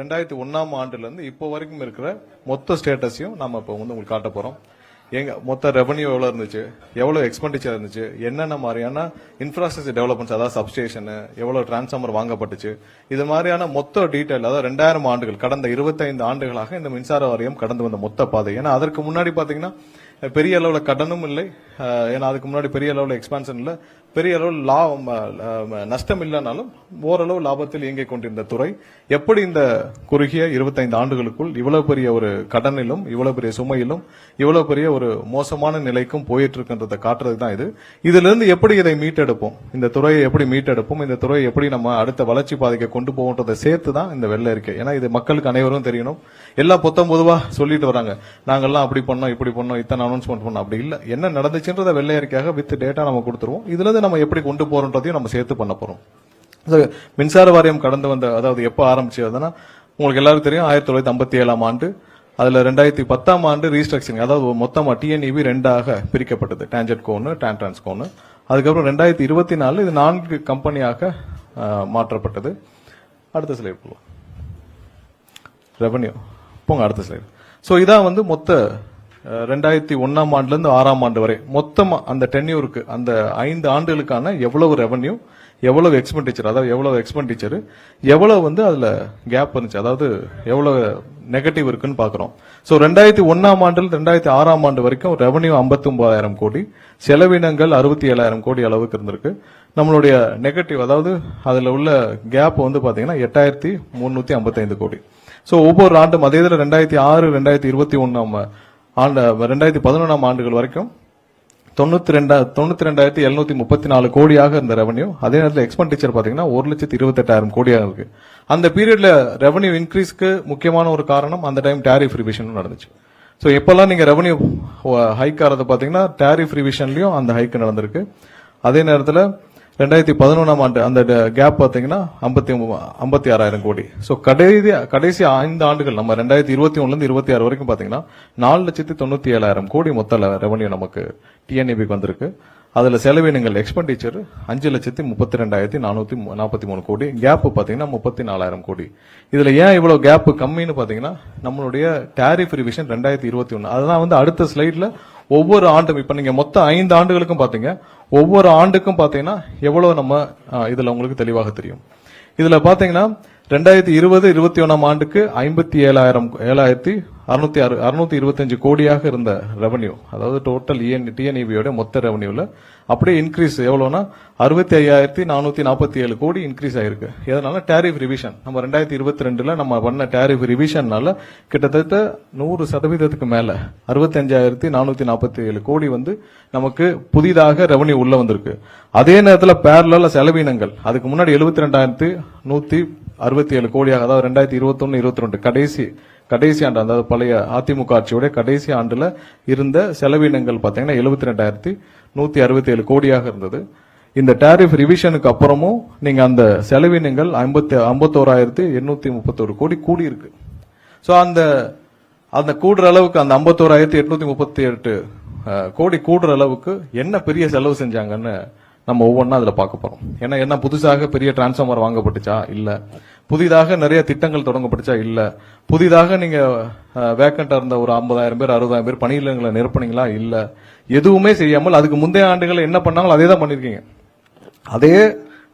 2001ஆம் ஆண்டுல இருந்து இப்போ வரைக்கும் இருக்கிற மொத்த ஸ்டேட்டஸையும் நம்ம இப்போ வந்து உங்களுக்கு காட்ட போறோம். எங்க மொத்த ரெவன்யூ எவ்வளவு இருந்துச்சு, எவ்வளவு எக்ஸ்பெண்டிச்சர் இருந்துச்சு, என்னென்ன மாதிரியான இன்ஃப்ராஸ்ட்ரக்சர் டெவலப்மெண்ட்ஸ், அதாவது சப்ஸ்டேஷன், எவ்வளவு டிரான்ஸ்ஃபார்மர் வாங்கப்பட்டுச்சு, இது மாதிரியான மொத்த டீடைல், அதாவது 2000 ஆண்டுகள், கடந்த 25 ஆண்டுகளாக இந்த மின்சார வாரியம் கடந்து வந்த மொத்த பாதை. ஏன்னா அதற்கு முன்னாடி பாத்தீங்கன்னா பெரிய அளவுல கடனும் இல்லை, ஏன்னா அதுக்கு முன்னாடி பெரிய அளவுல எக்ஸ்பான்ஷன் இல்ல, பெரிய அளவில் நஷ்டம் இல்லைனாலும் ஓரளவு லாபத்தில் இயங்கிக் கொண்டிருந்த துறை எப்படி இந்த குறுகிய 25 ஆண்டுகளுக்குள் இவ்வளவு பெரிய ஒரு கடனிலும், இவ்வளவு பெரிய சுமையிலும், இவ்வளவு பெரிய ஒரு மோசமான நிலைக்கும் போயிட்டு இருக்கின்றதை காட்டுறது தான் இது. இதுல இருந்து எப்படி இதை மீட்டெடுப்போம், இந்த துறையை எப்படி மீட்டெடுப்போம், இந்த துறையை எப்படி நம்ம அடுத்த வளர்ச்சி பாதைக்கு கொண்டு போவோன்றதை சேர்த்து தான் இந்த வெள்ளை அறிக்கை. ஏன்னா இது மக்களுக்கு அனைவரும் தெரியணும். எல்லாம் பொதுவா சொல்லிட்டு வராங்க, நாங்கெல்லாம் அப்படி பண்ணோம், இப்படி பண்ணோம், இத்தனை அனௌன்ஸ்மெண்ட் பண்ணோம், அப்படி இல்ல. என்ன நடந்துச்சுன்றத வெள்ளை அறிக்கையாக வித் டேட்டா நம்ம கொடுத்துருவோம். இதுல நம்ம எப்படி கொண்டு போறோன்றதையும் நம்ம சேர்த்து பண்ண போறோம். மின்சார வாரியம் கடந்து வந்த, அதாவது எப்ப ஆரம்பிச்சதுன்னா உங்களுக்கு எல்லாரும் தெரியும், 1957ஆம் ஆண்டு. அதுல 2010ஆம் ஆண்டு ரீஸ்ட்ரக்சரிங், அதாவது மொத்தமா டிஎன்இபி 2ஆக பிரிக்கப்பட்டது, டான்ஜெட் கோன்னு, டான்ட்ரான்ஸ் கோன்னு. அதுக்கப்புறம் 2024 இது 4 கம்பெனியாக மாற்றப்பட்டது. அடுத்த ஸ்லைட் போலாம். ரெவன்யூ போங்க, அடுத்த ஸ்லைட். சோ இதான் வந்து மொத்த 2001ஆம் ஆண்டுல இருந்து 6ஆம் ஆண்டு வரை மொத்தமா அந்த டென்யூருக்கு, அந்த 5 ஆண்டுகளுக்கான எவ்வளவு ரெவன்யூ, எவ்வளவு எக்ஸ்பெண்டிச்சர், அதாவது எவ்வளவு எக்ஸ்பெண்டிச்சர், எவ்வளவு வந்து அதுல கேப் இருந்துச்சு, அதாவது எவ்வளவு நெகட்டிவ் இருக்குன்னு பாக்குறோம். சோ 2001ஆம் ஆண்டுல 2006ஆம் ஆண்டு வரைக்கும் ரெவன்யூ 59,000 கோடி, செலவினங்கள் 67,000 கோடி அளவுக்கு இருந்திருக்கு. நம்மளுடைய நெகட்டிவ், அதாவது அதுல உள்ள கேப் வந்து பாத்தீங்கன்னா 8,355 கோடி. சோ ஒவ்வொரு ஆண்டும் அதே இதுல 2006, 2021 ஆண்டு, 2011ஆம் ஆண்டுகள் வரைக்கும் 92,734 கோடியாக இருந்த ரெவன்யூ. அதே நேரத்தில் எக்ஸ்பெண்டிச்சர் பாத்தீங்கன்னா 1,28,000 கோடியாக இருக்கு. அந்த பீரியட்ல ரெவன்யூ இன்க்ரீஸ்க்கு முக்கியமான ஒரு காரணம் அந்த டைம் டாரிஃப் ரிவிஷன் நடந்துச்சு. சோ எப்பெல்லாம் நீங்க ரெவன்யூ ஹைக் ஆறத பாத்தீங்கன்னா டாரிஃப் ரிவிஷன்லயும் அந்த ஹைக் நடந்திருக்கு. அதே நேரத்தில் 2011ஆம் ஆண்டு அந்த கேப் பாத்தீங்கன்னா 56,000 கோடி. சோ கடைசி 5 ஆண்டுகள், நம்ம 2021 இருந்து 26 வரைக்கும் பாத்தீங்கன்னா 4,97,000 கோடி மொத்த ரெவன்யூ நமக்கு டிஎன்இபிக்கு வந்திருக்கு. அதுல செலவினங்கள் எக்ஸ்பெண்டிச்சர் 5,32,443 கோடி, கேப் பாத்தீங்கன்னா 34,000 கோடி. இதுல ஏன் இவ்வளவு கேப் கம்மின்னு பாத்தீங்கன்னா நம்மளுடைய டாரிஃப் ரிவிஷன் 2021. அதுதான் வந்து அடுத்த ஸ்லைட்ல ஒவ்வொரு ஆண்டும், இப்ப நீங்க மொத்த 5 ஆண்டுகளுக்கும் பாத்தீங்க, ஒவ்வொரு ஆண்டுக்கும் பாத்தீங்கன்னா எவ்வளவு நம்ம இதுல உங்களுக்கு தெளிவாக தெரியும். இதுல பாத்தீங்கன்னா 2020-21ஆம் ஆண்டுக்கு 57,625 கோடியாக இருந்த ரெவன்யூ, அதாவது டோட்டல் டிஎன்இபியோட மொத்த ரெவன்யூல அப்படியே இன்க்ரீஸ் எவ்வளவுனா 65,447 கோடி இன்க்ரீஸ் ஆயிருக்கு. எதனால? Tariff revision. நம்ம 2022ல நம்ம பண்ண டாரிஃப் ரிவிஷன்னால கிட்டத்தட்ட 100% மேல 65,447 கோடி வந்து நமக்கு புதிதாக ரெவன்யூ உள்ள வந்திருக்கு. அதே நேரத்தில் பேரலா செலவினங்கள் அதுக்கு முன்னாடி 72,167 கோடியாக, அதாவது 2021-22 கடைசி ஆண்டு, அதாவது பழைய அதிமுக ஆட்சியோட கடைசி ஆண்டுல இருந்த செலவினங்கள் பாத்தீங்கன்னா 72,167 கோடியாக இருந்தது. இந்த டாரிஃப் ரிவிஷனுக்கு அப்புறமும் நீங்க அந்த செலவினங்கள் 51,831 கோடி கூடி இருக்கு. சோ அந்த கூடுற அளவுக்கு, அந்த 51,838 கோடி கூடுற அளவுக்கு என்ன பெரிய செலவு செஞ்சாங்கன்னு நம்ம ஒவ்வொன்னா அதுல பார்க்க போறோம். ஏன்னா என்ன புதுசாக பெரிய டிரான்ஸ்ஃபார்மர் வாங்கப்பட்டுச்சா? இல்ல. புதிதாக நிறைய திட்டங்கள் தொடங்கப்பட்டுச்சா? இல்ல. புதிதாக நீங்க வேக்கண்டா இருந்த ஒரு 50,000 பேர் 60,000 பேர் பணியிடங்களை நிரப்புனீங்களா? இல்ல. எதுவுமே செய்யாமல் அதுக்கு முந்தைய ஆண்டுகள் என்ன பண்ணாங்களோ அதே தான் பண்ணிருக்கீங்க. அதே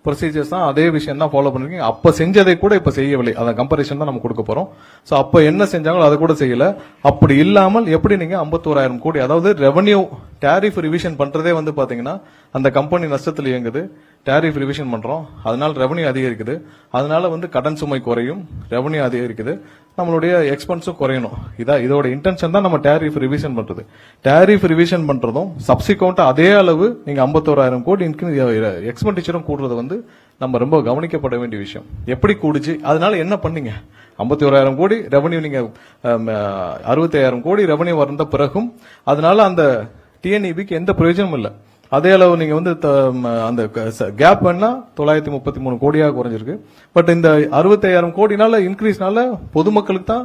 ப்ரொசீஜர்ஸ் தான், அதே விஷயம் தான் ஃபாலோ பண்ணிருக்கீங்க. அப்ப செஞ்சதை கூட இப்ப செய்யவில்லை. அந்த கம்பேரிசன் தான் நம்ம கொடுக்க போறோம். சோ அப்ப என்ன செஞ்சாங்களோ அதை கூட செய்யல. அப்படி இல்லாமல் எப்படி நீங்க 51,000 கோடி, அதாவது ரெவன்யூ டாரிஃப் ரிவிஷன் பண்றதே வந்து பாத்தீங்கன்னா அந்த கம்பெனி நஷ்டத்தில் இயங்குது, டாரிஃப் ரிவிஷன் பண்றோம், அதனால ரெவன்யூ அதிகரிக்குது, அதனால வந்து கடன் சுமை குறையும், ரெவன்யூ அதிகரிக்குது, நம்மளுடைய எக்ஸ்பென்ஸும் குறையணும். இதோட இன்டென்ஷன் தான் நம்ம டாரிஃப் ரிவிஷன் பண்றது. டாரிஃப் ரிவிஷன் பண்றதும் சப்சிக்வெண்டா அதே அளவு நீங்க 51,000 கோடி எக்ஸ்பெண்டிச்சரும் கூடுறது வந்து நம்ம ரொம்ப கவனிக்கப்பட வேண்டிய விஷயம். எப்படி கூடுச்சு, அதனால என்ன பண்ணீங்க? 51,000 கோடி ரெவன்யூ, நீங்க 65,000 கோடி ரெவன்யூ வந்த பிறகும் அதனால அந்த டிஎன்இபிக்கு எந்த பிரயோஜனமும் இல்ல. அதே அளவு நீங்க வந்து அந்த கேப் வேணா 933 கோடியாக குறைஞ்சிருக்கு. பட் இந்த 65,000 கோடினால இன்க்ரீஸ்னால பொதுமக்களுக்கு தான்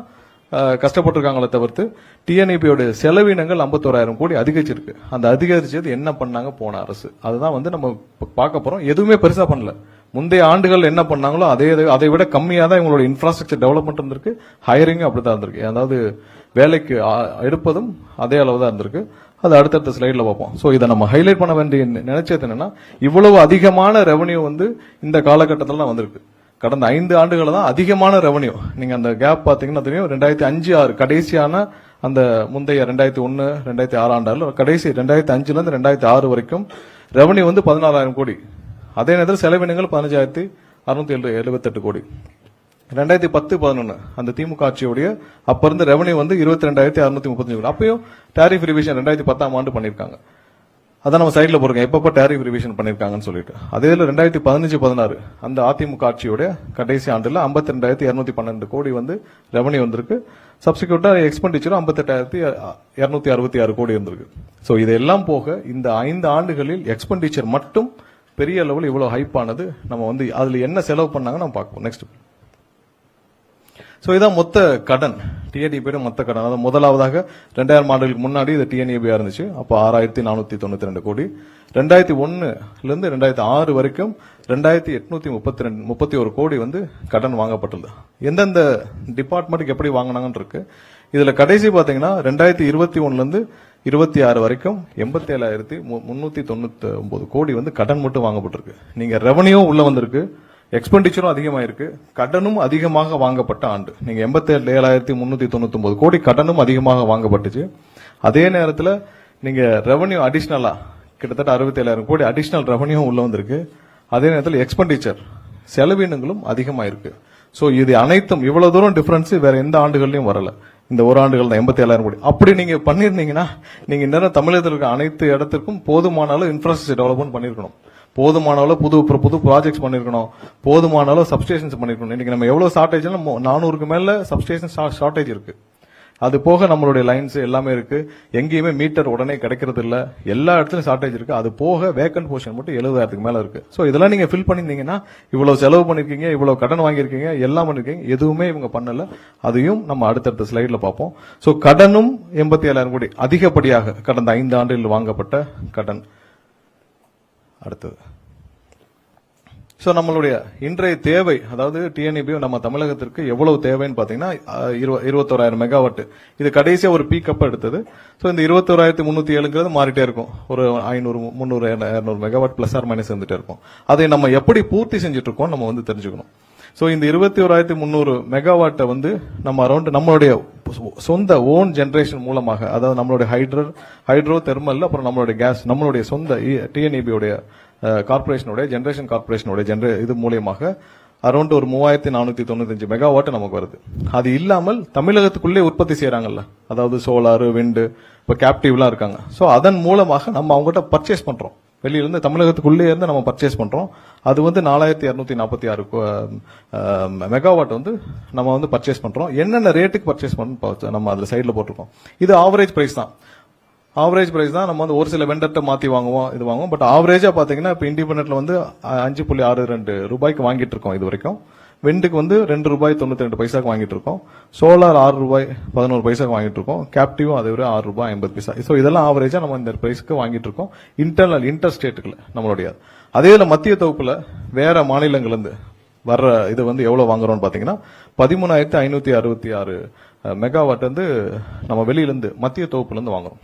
கஷ்டப்பட்டிருக்காங்களே தவிர்த்து டிஎன்இபியோட செலவினங்கள் 51,000 கோடி அதிகரிச்சிருக்கு. அந்த அதிகரிச்சது என்ன பண்ணாங்க போன அரசு, அதுதான் வந்து நம்ம பார்க்க போறோம். எதுவுமே பெருசா பண்ணல. முந்தைய ஆண்டுகள் என்ன பண்ணாங்களோ அதை விட கம்மியா தான் இவங்களோட இன்ஃப்ராஸ்ட்ரக்சர் டெவலப்மெண்ட் இருந்திருக்கு, ஹையரிங்கும் அப்படித்தான் இருந்திருக்கு. அதாவது வேலைக்கு எடுப்பதும் அதே அளவு தான் இருந்திருக்கு. அது அடுத்தடுத்த ஸ்லைட்ல பார்ப்போம். சோ இதை நம்ம ஹைலைட் பண்ண வேண்டிய நினைச்சது என்னன்னா, இவ்வளவு அதிகமான ரெவன்யூ வந்து இந்த காலகட்டத்தில் தான் வந்திருக்கு. கடந்த 5 ஆண்டுகள் தான் அதிகமான ரெவன்யூ. நீங்க அந்த கேப் பாத்தீங்கன்னா தெரியும். 2005-6 கடைசியான அந்த முந்தைய 2001 2006 ஆண்டால கடைசி 2005 இருந்து 2006 வரைக்கும் ரெவன்யூ வந்து 16,000 கோடி. அதே நேரத்தில் செலவினங்கள் 15,678 கோடி. 2010-11 அந்த திமுக ஆட்சியுடைய அப்ப இருந்த ரெவன்யூ வந்து 22,635 கோடி. அப்பயும் டாரிஃப் ரிவிஷன் 2010ஆம் ஆண்டு பண்ணிருக்காங்க. அதான் நம்ம சைட்ல போறோம் எப்பப்ப டாரிஃப் ரிவிஷன் பண்ணிருக்காங்கன்னு சொல்லிட்டு. அதே 2015-16 அந்த அதிமுக ஆட்சியோட கடைசி ஆண்டுல 52,212 கோடி வந்து ரெவன்யூ வந்திருக்கு. சப்சிக்யூட்டா எக்ஸ்பெண்டிச்சரும் 58,266 கோடி இருந்திருக்கு. சோ இதெல்லாம் போக இந்த 5 ஆண்டுகளில் எக்ஸ்பெண்டிச்சர் மட்டும் பெரிய லெவல் இவ்வளவு ஹைப் ஆனது. நம்ம வந்து அதுல என்ன செலவு பண்ணாங்க நம்ம பார்ப்போம். நெக்ஸ்ட். சோ இதான் மொத்த கடன், டிஎன்இபி மொத்த கடன். அதாவது முதலாவதாக 2000 ஆண்டுகளுக்கு முன்னாடி இது டிஎன்இபியா இருந்துச்சு. அப்போ 6,492 கோடி. 2001 இருந்து 2006 வரைக்கும் 2,831 கோடி வந்து கடன் வாங்கப்பட்டுள்ளது. எந்தெந்த டிபார்ட்மெண்ட்டுக்கு எப்படி வாங்கினாங்கன்னு இருக்கு. இதுல கடைசி பாத்தீங்கன்னா 2021 இருந்து 26 வரைக்கும் 87,399 கோடி வந்து கடன் மட்டும் வாங்கப்பட்டிருக்கு. நீங்க ரெவன்யூ உள்ள வந்திருக்கு, எக்ஸ்பெண்டிச்சரும் அதிகமாயிருக்கு, கடனும் அதிகமாக வாங்கப்பட்ட ஆண்டு. நீங்க 87,399 கோடி கடனும் அதிகமாக வாங்கப்பட்டுச்சு. அதே நேரத்தில் நீங்க ரெவன்யூ அடிஷனலா கிட்டத்தட்ட 67,000 கோடி அடிஷனல் ரெவன்யூ உள்ள வந்திருக்கு. அதே நேரத்தில் எக்ஸ்பெண்டிச்சர் செலவினங்களும் அதிகமாயிருக்கு. சோ இது அனைத்தும் இவ்வளவு தூரம் டிஃபரன்ஸ் வேற எந்த ஆண்டுகள்லயும் வரல. இந்த ஒரு ஆண்டுகள் தான் 87,000 கோடி. அப்படி நீங்க பண்ணிருந்தீங்கன்னா நீங்க இன்னும் தமிழகத்தில் இருக்க அனைத்து இடத்திற்கும் போதுமான அளவு இன்ஃப்ராஸ்ட்ரக்சர் டெவலப்மெண்ட் பண்ணிருக்கணும், போதுமான அளவு புது ப்ராஜெக்ட்ஸ் பண்ணிருக்கணும், போதுமான அளவு சப்ஸ்டேஷன்ஸ் பண்ணிருக்கணும். இன்னைக்கு நம்ம எவ்வளவு ஷார்டேஜ் 400க்கு மேல சப்ஸ்டேஷன் ஷார்டேஜ் இருக்கு. அது போக நம்மளுடைய லைன்ஸ் எல்லாமே இருக்கு. எங்கேயுமே மீட்டர் உடனே கிடைக்கிறது இல்ல, எல்லா இடத்துலயும் ஷார்டேஜ் இருக்கு. அது போக வேக்கன்ட் போர்ஷன் மட்டும் 70,000க்கு மேல இருக்கு. சோ இதெல்லாம் நீங்க ஃபில் பண்ணிருந்தீங்கன்னா இவ்வளவு செலவு பண்ணிருக்கீங்க, இவ்வளவு கடன் வாங்கியிருக்கீங்க, எல்லாம் பண்ணிருக்கீங்க, எதுவுமே இவங்க பண்ணல. அதையும் நம்ம அடுத்தடுத்த ஸ்லைட்ல பார்ப்போம். சோ கடனும் 87,000 கோடி அதிகப்படியாக கடந்த 5 ஆண்டுகளில் வாங்கப்பட்ட கடன். அடுத்தது. சோ நம்மளுடைய இன்றைய தேவை, அதாவது டிஎன்இபி நம்ம தமிழகத்திற்கு எவ்வளவு தேவைன்னு பாத்தீங்கன்னா 21,000 மெகாவாட். இது கடைசியா ஒரு பீக் அப் எடுத்தது. சோ இந்த 21,307 மாறிட்டே இருக்கும். ஒரு 500, 300, 200 மெகாவாட் பிளஸ் ஆர் மைனஸ் இருந்துட்டே இருக்கும். அதை நம்ம எப்படி பூர்த்தி செஞ்சுட்டு இருக்கோம் நம்ம வந்து தெரிஞ்சுக்கணும். சோ இந்த 21,300 மெகாவாட்டை வந்து நம்ம அரௌண்ட் நம்மளுடைய சொந்த ஓன் ஜெனரேஷன் மூலமாக, அதாவது நம்மளுடைய ஹைட்ரோ தெர்மல், அப்புறம் நம்மளுடைய கேஸ், நம்மளுடைய சொந்த டிஎன்இபியோடைய கார்பரேஷனுடைய ஜெனரேஷன் கார்பரேஷனுடைய இது மூலியமாக அரௌண்ட் ஒரு 3,495 மெகாவாட் நமக்கு வருது. அது இல்லாமல் தமிழகத்துக்குள்ளே உற்பத்தி செய்யறாங்கல்ல, அதாவது சோலார், விண்டு, இப்ப கேப்டிவ்லாம் இருக்காங்க. சோ அதன் மூலமாக நம்ம அவங்ககிட்ட பர்ச்சேஸ் பண்றோம். வெளியில இருந்து தமிழகத்துக்குள்ளே இருந்து நம்ம பர்ச்சேஸ் பண்றோம். அது வந்து 4,246 மெகாவாட் வந்து நம்ம வந்து பர்ச்சேஸ் பண்றோம். என்னென்ன ரேட்டுக்கு பர்ச்சேஸ் பண்ணணும் நம்ம அதுல சைட்ல போட்டிருக்கோம். இது ஆவரேஜ் பிரைஸ் தான். ஆவரேஜ் பிரைஸ் தான். நம்ம வந்து ஒரு சில வெண்டர்ட்ட மாத்தி வாங்குவோம். பட் ஆவரேஜா பாத்தீங்கன்னா இப்ப இண்டிபெண்டன்ட்ல வந்து 5.62 ரூபாய்க்கு வாங்கிட்டு இருக்கோம் இது வரைக்கும். விண்டுக்கு வந்து 2 ரூபாய் 92 பைசாக்கு வாங்கிட்டு இருக்கோம். சோலார் 6 ரூபாய் 11 பைசாக்கு வாங்கிட்டு இருக்கோம். கேப்டிவும் அதை விட 6 ரூபாய் 50 பைசா. சோ இதெல்லாம் ஆவரேஜா நம்ம இந்த பிரைஸ்க்கு வாங்கிட்டு இருக்கோம். இன்டர் ஸ்டேட்டுக்குள்ள நம்மளுடைய. அதே மத்திய தொகுப்புல வேற மாநிலங்கள்ல இருந்து வர்ற இது வந்து எவ்வளவு வாங்குறோம்னு பாத்தீங்கன்னா 13,566 மெகாவாட் வந்து நம்ம வெளியிலிருந்து மத்திய தொகுப்புல இருந்து வாங்குறோம்.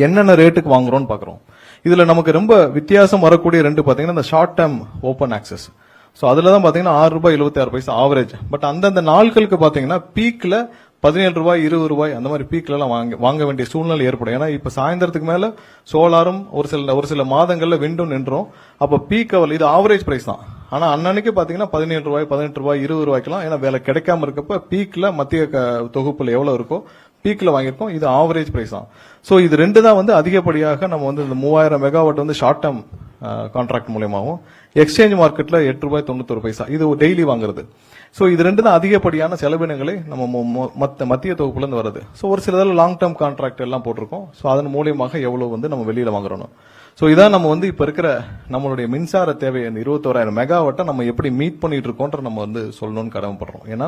என்னென்ன ரேட்டுக்கு வாங்குறோம்னு பாக்குறோம். இதுல நமக்கு ரொம்ப வித்தியாசம் வரக்கூடிய ரெண்டு பாத்தீங்கன்னா இந்த short term open access. So அதுலதான் பாத்தீங்கன்னா 6 ரூபாய் 76 பைசா ஆவரேஜ். பட் அந்தந்த நாட்களுக்கு பாத்தீங்கன்னா பீக்ல 17 ரூபாய் 20 ரூபாய் அந்த மாதிரி பீக்ல எல்லாம் வாங்க வேண்டிய சூழ்நிலை ஏற்படும். ஏன்னா இப்ப சாயந்தரத்துக்கு மேல சோலாரும் ஒரு சில மாதங்கள்ல விண்டும் நின்றோம். அப்ப பீக் அவள் இது ஆவரேஜ் பிரைஸ் தான். ஆனா அன்னன்னைக்கு பாத்தீங்கன்னா 17 ரூபாய் 18 ரூபாய் 20 ரூபாய்க்கெல்லாம், ஏன்னா வேலை கிடைக்காம இருக்கப்ப பீக்ல மத்திய தொகுப்புல எவ்வளவு இருக்கோ பீக்ல வாங்கியிருக்கோம். இது ஆவரேஜ் பிரைஸ் தான். சோ இது ரெண்டு தான் வந்து அதிகப்படியாக நம்ம வந்து இந்த 3000 மெகாவாட் வந்து ஷார்ட் டேர்ம் கான்ட்ராக்ட் மூலமாகவும், எக்ஸ்சேஞ்ச் மார்க்கெட்ல 8 ரூபாய் 91 பைசா இது டெய்லி வாங்குறது. சோ இது ரெண்டு தான் அதிகப்படியான செலவினங்களை நம்ம மத்திய தொகுப்புல இருந்து வருது. சோ ஒரு சில லாங் டேர்ம் கான்ட்ராக்ட் எல்லாம் போட்டிருக்கோம். சோ அதன் மூலியமாக எவ்வளவு வந்து நம்ம வெளியில வாங்குறோம். சோ இதான் நம்ம வந்து இப்ப இருக்கிற நம்மளுடைய மின்சார தேவை அந்த 21,000 மெகாவாட்டை நம்ம எப்படி மீட் பண்ணிட்டு இருக்கோன்ற நம்ம வந்து சொல்லணும்னு கடமைப்படுறோம். ஏன்னா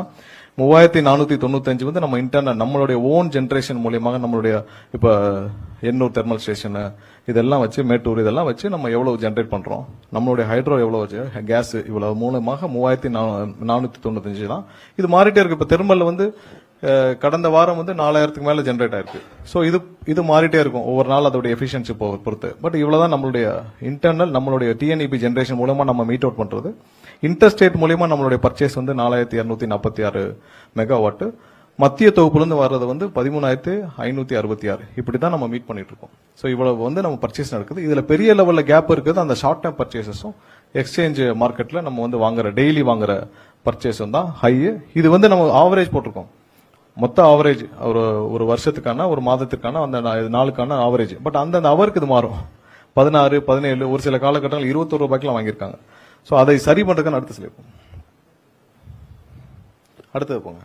3495 வந்து நம்ம இன்டர்னல் நம்மளுடைய ஓன் ஜெனரேஷன் மூலியமாக நம்மளுடைய இப்ப எண்ணூர் தெர்மல் ஸ்டேஷன் இதெல்லாம் வச்சு மேட்டூர் இதெல்லாம் வச்சு நம்ம எவ்வளவு ஜெனரேட் பண்றோம், நம்மளுடைய ஹைட்ரோ எவ்வளவு வச்சு கேஸ் இவ்வளவு மூலமாக 3495 தான். இது மாறிட்டே இருக்கு. இப்ப தெர்மல்ல வந்து கடந்த வாரம் வந்து 4000க்கு மேல ஜெனரேட் ஆயிருக்கு. சோ இது மாறிட்டே இருக்கும் ஒவ்வொரு நாள் அதோட எஃபிஷியன்சி பொறுத்து. பட் இவ்வளவுதான் நம்மளுடைய இன்டர்னல் நம்மளுடைய டிஎன்இபி ஜெனரேஷன் மூலமா நம்ம மீட் அவுட் பண்றது. இன்டர்ஸ்டேட் மூலமா நம்மளுடைய பர்ச்சேஸ் வந்து 4246 மெகாவாட். மத்திய தொகுப்புல இருந்து வர்றது வந்து 13,566. இப்படிதான் நம்ம மீட் பண்ணிட்டு இருக்கோம். சோ இவ்வளவு வந்து நம்ம பர்ச்சேஸ் நடக்குது. இதுல பெரிய லெவல்ல கேப் இருக்குது அந்த ஷார்ட் டேர்ம் பர்ச்சேசஸும் எக்ஸ்சேஞ்ச் மார்க்கெட்ல நம்ம வந்து வாங்குற டெய்லி வாங்குற பர்ச்சேஸும் தான் ஹை. இது வந்து நம்ம ஆவரேஜ் போட்டிருக்கோம். மொத்த ஆவரேஜ் ஒரு வருஷத்துக்கான ஒரு மாதத்துக்கான அந்த நாளுக்கான ஆவரேஜ். பட் அந்த அவருக்கு இது மாறும். 16, 17 ஒரு சில காலகட்டங்கள் 21 ரூபாய்க்குலாம் வாங்கியிருக்காங்க. சோ அதை சரி பண்றதுக்கான அடுத்த ஸ்லைட் அடுத்தது போங்க.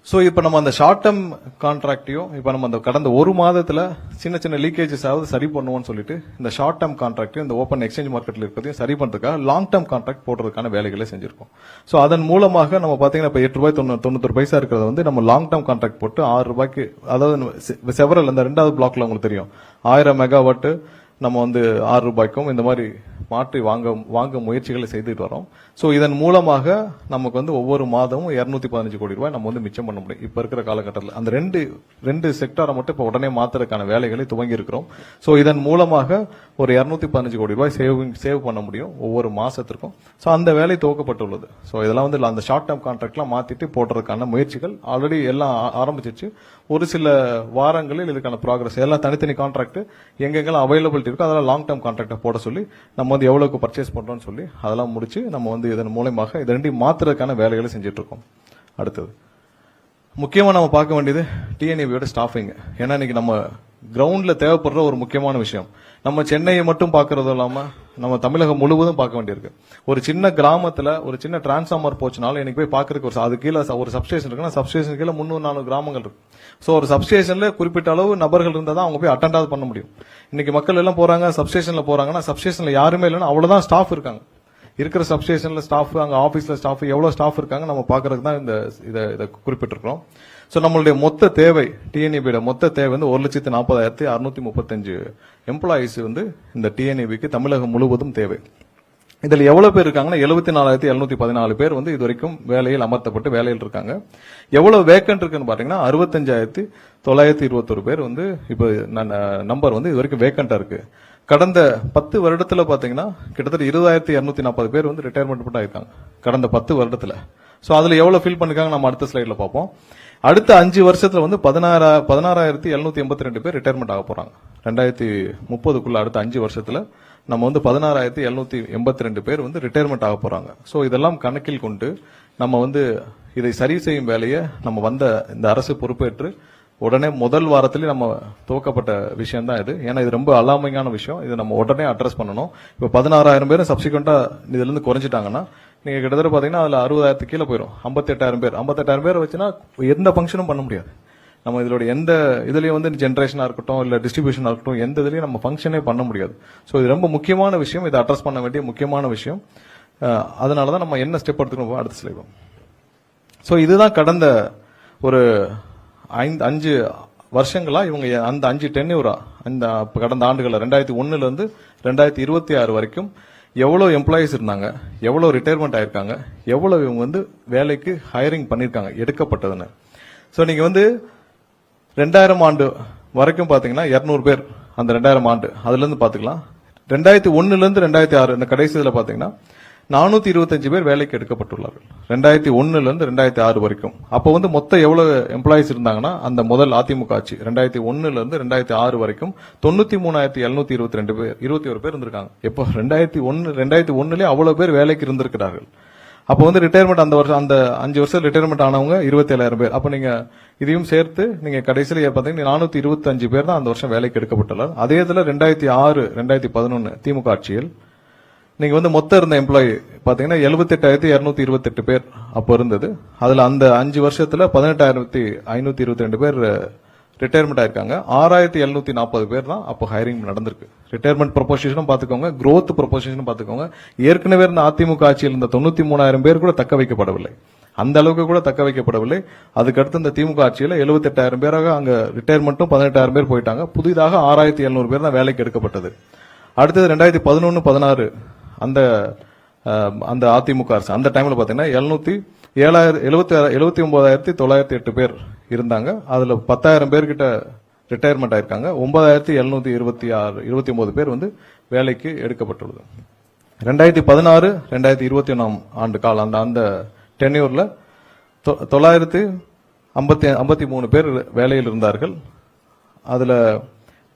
சோ இப்ப நம்ம அந்த ஷார்ட் டேர்ம் கான்ட்ராக்டையும் இப்ப நம்ம அந்த கடந்த ஒரு மாதத்துல சின்ன சின்ன லீக்கேஜஸ் ஆகுது சரி பண்ணுவோம்னு சொல்லிட்டு இந்த ஷார்ட் டேர்ம் கான்ட்ராக்டையும் இந்த ஓப்பன் எக்ஸ்சேஞ்ச் மார்க்கெட்ல இருக்கிறதையும் சரி பண்றதுக்காக லாங் டேர்ம் கான்ட்ராக்ட் போடுறதுக்கான வேலைகளை செஞ்சிருக்கோம். சோ அதன் மூலமாக நம்ம பாத்தீங்கன்னா இப்ப 8 ரூபாய் 91 பைசா இருக்கிறத வந்து நம்ம லாங் டேர்ம் கான்ட்ராக்ட் போட்டு 6 ரூபாய்க்கு, அதாவது செவரல் அந்த ரெண்டாவது பிளாக்ல உங்களுக்கு தெரியும் 1000 மெகாவாட் நம்ம வந்து 6 ரூபாய்க்கும் இந்த மாதிரி மாற்றி வாங்க முயற்சிகளை செய்துட்டு வரோம். சோ இதன் மூலமாக நமக்கு வந்து ஒவ்வொரு மாதமும் 215 கோடி ரூபாய் நம்ம வந்து மிச்சம் பண்ண முடியும். இப்ப இருக்கிற காலகட்டத்தில் அந்த ரெண்டு செக்டாரை மட்டும் இப்ப உடனே மாத்துறதுக்கான வேலைகளை துவங்கி இருக்கிறோம். சோ இதன் மூலமாக ஒரு 215 கோடி ரூபாய் சேவ் பண்ண முடியும் ஒவ்வொரு மாசத்திற்கும். சோ அந்த வேலை துவக்கப்பட்டுள்ளது. சோ இதெல்லாம் வந்து அந்த ஷார்ட் டேர்ம் கான்ட்ராக்ட்லாம் மாத்திட்டு போடுறதுக்கான முயற்சிகள் ஆல்ரெடி எல்லாம் ஆரம்பிச்சிருச்சு. ஒரு சில வாரங்களில் இதுக்கான ப்ராக்ரஸ் எல்லாம் தனித்தனி கான்ட்ராக்ட் எங்கெங்கெல்லாம் அவைலபிலிட்டி இருக்கோ அதெல்லாம் லாங் டேர்ம் கான்ட்ராக்டை போட சொல்லி நம்ம வந்து எவ்வளவுக்கு பர்ச்சேஸ் பண்றோம்னு சொல்லி அதெல்லாம் முடிச்சு நம்ம வந்து இதன் மூலமாக இது ரெண்டையும் மாத்துறதுக்கான வேலைகளை செஞ்சுட்டு இருக்கோம். அடுத்தது முக்கியமா நம்ம பார்க்க வேண்டியது டிஎன்ஏபியோட ஸ்டாஃபிங். ஏன்னா இன்னைக்கு நம்ம கிரவுண்ட்ல தேவைப்படுற ஒரு முக்கியமான விஷயம். நம்ம சென்னையை மட்டும் பார்க்கறதும் இல்லாம நம்ம தமிழகம் முழுவதும் பார்க்க வேண்டியிருக்கு. ஒரு சின்ன கிராமத்துல ஒரு சின்ன டிரான்ஸ்ஃபார்மர் போச்சுனாலும் எனக்கு போய் பாக்குறதுக்கு அது கீழே ஒரு சப்ஸ்டேஷன் இருக்குன்னா சப்ஸ்டேஷன் கீழே 300-400 கிராமங்கள் இருக்கு. சோ ஒரு சப்ஸ்டேஷன்ல குறிப்பிட்ட அளவு நபர்கள் இருந்தா தான் அவங்க போய் அட்டெண்டாவது பண்ண முடியும். இன்னைக்கு மக்கள் எல்லாம் போறாங்க சப்ஸ்டேஷன்ல போறாங்கன்னா சப்ஸ்டேஷன்ல யாருமே இல்லைன்னா அவ்வளவுதான் ஸ்டாஃப் இருக்காங்க. இருக்கிற சப்ஸ்டேஷன்ல ஸ்டாஃப், அங்க ஆபீஸ்ல ஸ்டாஃப், எவ்வளவு ஸ்டாஃப் இருக்காங்க நம்ம பாக்குறதுக்கு தான் இதை குறிப்பிட்டிருக்கிறோம். சோ நம்மளுடைய மொத்த தேவை டிஎன்இபியோட மொத்த தேவை வந்து 1,40,635 எம்ப்ளாயிஸ் வந்து இந்த டிஎன்இபிக்கு தமிழகம் முழுவதும் தேவை. இதுல எவ்வளவு பேர் இருக்காங்கன்னா 74,714 பேர் வந்து இது வரைக்கும் வேலையில் அமர்த்தப்பட்டு வேலையில் இருக்காங்க. எவ்வளவு வேக்கன்ட் இருக்குன்னு பாத்தீங்கன்னா 65,921 பேர் வந்து இப்ப நம்பர் வந்து இது வரைக்கும் வேக்கண்டா இருக்கு. கடந்த 10 வருடத்துல பாத்தீங்கன்னா கிட்டத்தட்ட 20,240 பேர் வந்து ரிட்டையர்மெண்ட் ஆயிருக்காங்க கடந்த 10 வருடத்துல. சோ அதுல எவ்வளவு ஃபில் பண்ணிருக்காங்க நம்ம அடுத்த ஸ்லைட்ல பார்ப்போம். அடுத்த 5 வருஷத்துல வந்து 16,782 பேர் ரிட்டையர்மெண்ட் ஆக போறாங்க. 2030க்குள்ள அடுத்த 5 வருஷத்துல நம்ம வந்து 16,782 பேர் வந்து ரிட்டையர்மெண்ட் ஆக போறாங்க. சோ இதெல்லாம் கணக்கில் கொண்டு நம்ம வந்து இதை சரி செய்யும் வேலையை நம்ம வந்த இந்த அரசு பொறுப்பேற்று உடனே முதல் வாரத்திலேயே நம்ம துவக்கப்பட்ட விஷயம் தான் இது. ஏன்னா இது ரொம்ப அலாமிங்கான விஷயம். இதை நம்ம உடனே அட்ரஸ் பண்ணணும். இப்ப 16,000 பேர் சப்சிக்வெண்டா இதுல இருந்து குறைஞ்சிட்டாங்கன்னா நீங்க கிட்டத்தட்ட பாத்தீங்கன்னா அதுல 60,000 கீழே போயிடும். 58,000 பேர் வச்சுன்னா எந்த ஃபங்க்ஷனும் பண்ண முடியாது. நம்ம இதோட எந்த இதுலயும் வந்து ஜென்ரேஷனா இருக்கட்டும் இல்ல டிஸ்ட்ரிபியூஷனா இருக்கட்டும் எந்த இதுலயும் நம்ம ஃபங்க்ஷனே பண்ண முடியாது. சோ இது ரொம்ப முக்கியமான விஷயம். இதை அட்ரஸ் பண்ண வேண்டிய முக்கியமான விஷயம். அதனாலதான் நம்ம என்ன ஸ்டெப் எடுத்துக்கணும் அடுத்த ஸ்லைட். சோ இதுதான் கடந்த ஒரு 5 வருஷங்களா இவங்க அந்த 5 டென்யூரா இந்த கடந்த ஆண்டுகள் 2001 இருந்து 2026 வரைக்கும் எவ்வளவு எம்ப்ளாயிஸ் இருந்தாங்க, எவ்வளவு ரிட்டையர்மெண்ட் ஆயிருக்காங்க, எவ்வளவு இவங்க வந்து வேலைக்கு ஹையரிங் பண்ணிருக்காங்க எடுக்கப்பட்டதுன்னு. சோ நீங்க வந்து 2000 ஆண்டு வரைக்கும் பாத்தீங்கன்னா 200 பேர் அந்த 2000 ஆண்டு அதுல இருந்து பாத்துக்கலாம். 2001 இருந்து 2006 இந்த கடைசி இதுல பாத்தீங்கன்னா 425 பேர் வேலைக்கு எடுக்கப்பட்டுள்ளார்கள் 2001 இருந்து 2006 வரைக்கும். அப்ப வந்து மொத்தம் எவ்வளவு எம்ப்ளாயிஸ் இருந்தாங்கன்னா அந்த முதல் அதிமுக ஆட்சி 2001 இருந்து 2006 வரைக்கும் 93,722 பேர் 21 பேர் இருந்திருக்காங்க. எப்போ 2001 அவ்வளவு பேர் வேலைக்கு இருந்திருக்கிறார்கள். அப்ப வந்து ரிட்டையர்மெண்ட் அந்த வருஷம் அந்த 5 வருஷம் ரிட்டையர்மெண்ட் ஆனவங்க 27,000 பேர். அப்ப நீங்க இதையும் சேர்த்து நீங்க கடைசியில பாத்தீங்கன்னா 425 பேர் தான் அந்த வருஷம் வேலைக்கு எடுக்கப்பட்டுள்ளார். அதே இதுல 2006 2011 திமுக ஆட்சியில் நீங்க வந்து மொத்தம் இருந்த எம்ப்ளாயி பாத்தீங்கன்னா 78,228 பேர் அப்ப இருந்தது. அதுல அந்த 5 வருஷத்துல 18,522 பேர் ரிட்டையர்மெண்ட் ஆயிருக்காங்க. 6740 பேர் தான் அப்போ ஹைரிங் நடந்திருக்கு. ரிட்டையர்மெண்ட் ப்ரொபோசிஷனும் பாத்துக்கோங்க, growth ப்ரொபோசிஷனும் பாத்துக்கோங்க. ஏற்கனவே இருந்த அதிமுக ஆட்சியில் இருந்த 93,000 பேர் கூட தக்க வைக்கப்படவில்லை. அந்த அளவுக்கு கூட தக்க வைக்கப்படவில்லை. அதுக்கடுத்து இந்த திமுக ஆட்சியில் 78,000 பேராக அங்க ரிட்டையர்மெண்ட்டும் 18,000 பேர் போயிட்டாங்க. புதிதாக 6700 பேர் தான் வேலைக்கு எடுக்கப்பட்டது. அடுத்தது 2011-16 அந்த அதிமுக அரசு அந்த டைம்ல பாத்தீங்கன்னா 79,908 பேர் இருந்தாங்க. அதுல 10,000 பேர்கிட்ட ரிட்டையர்மெண்ட் ஆயிருக்காங்க. 9,729 பேர் வந்து வேலைக்கு எடுக்கப்பட்டுள்ளது. 2016-2021 ஆண்டு கால அந்த டென்யூர்ல 953 பேர் வேலையில் இருந்தார்கள். அதுல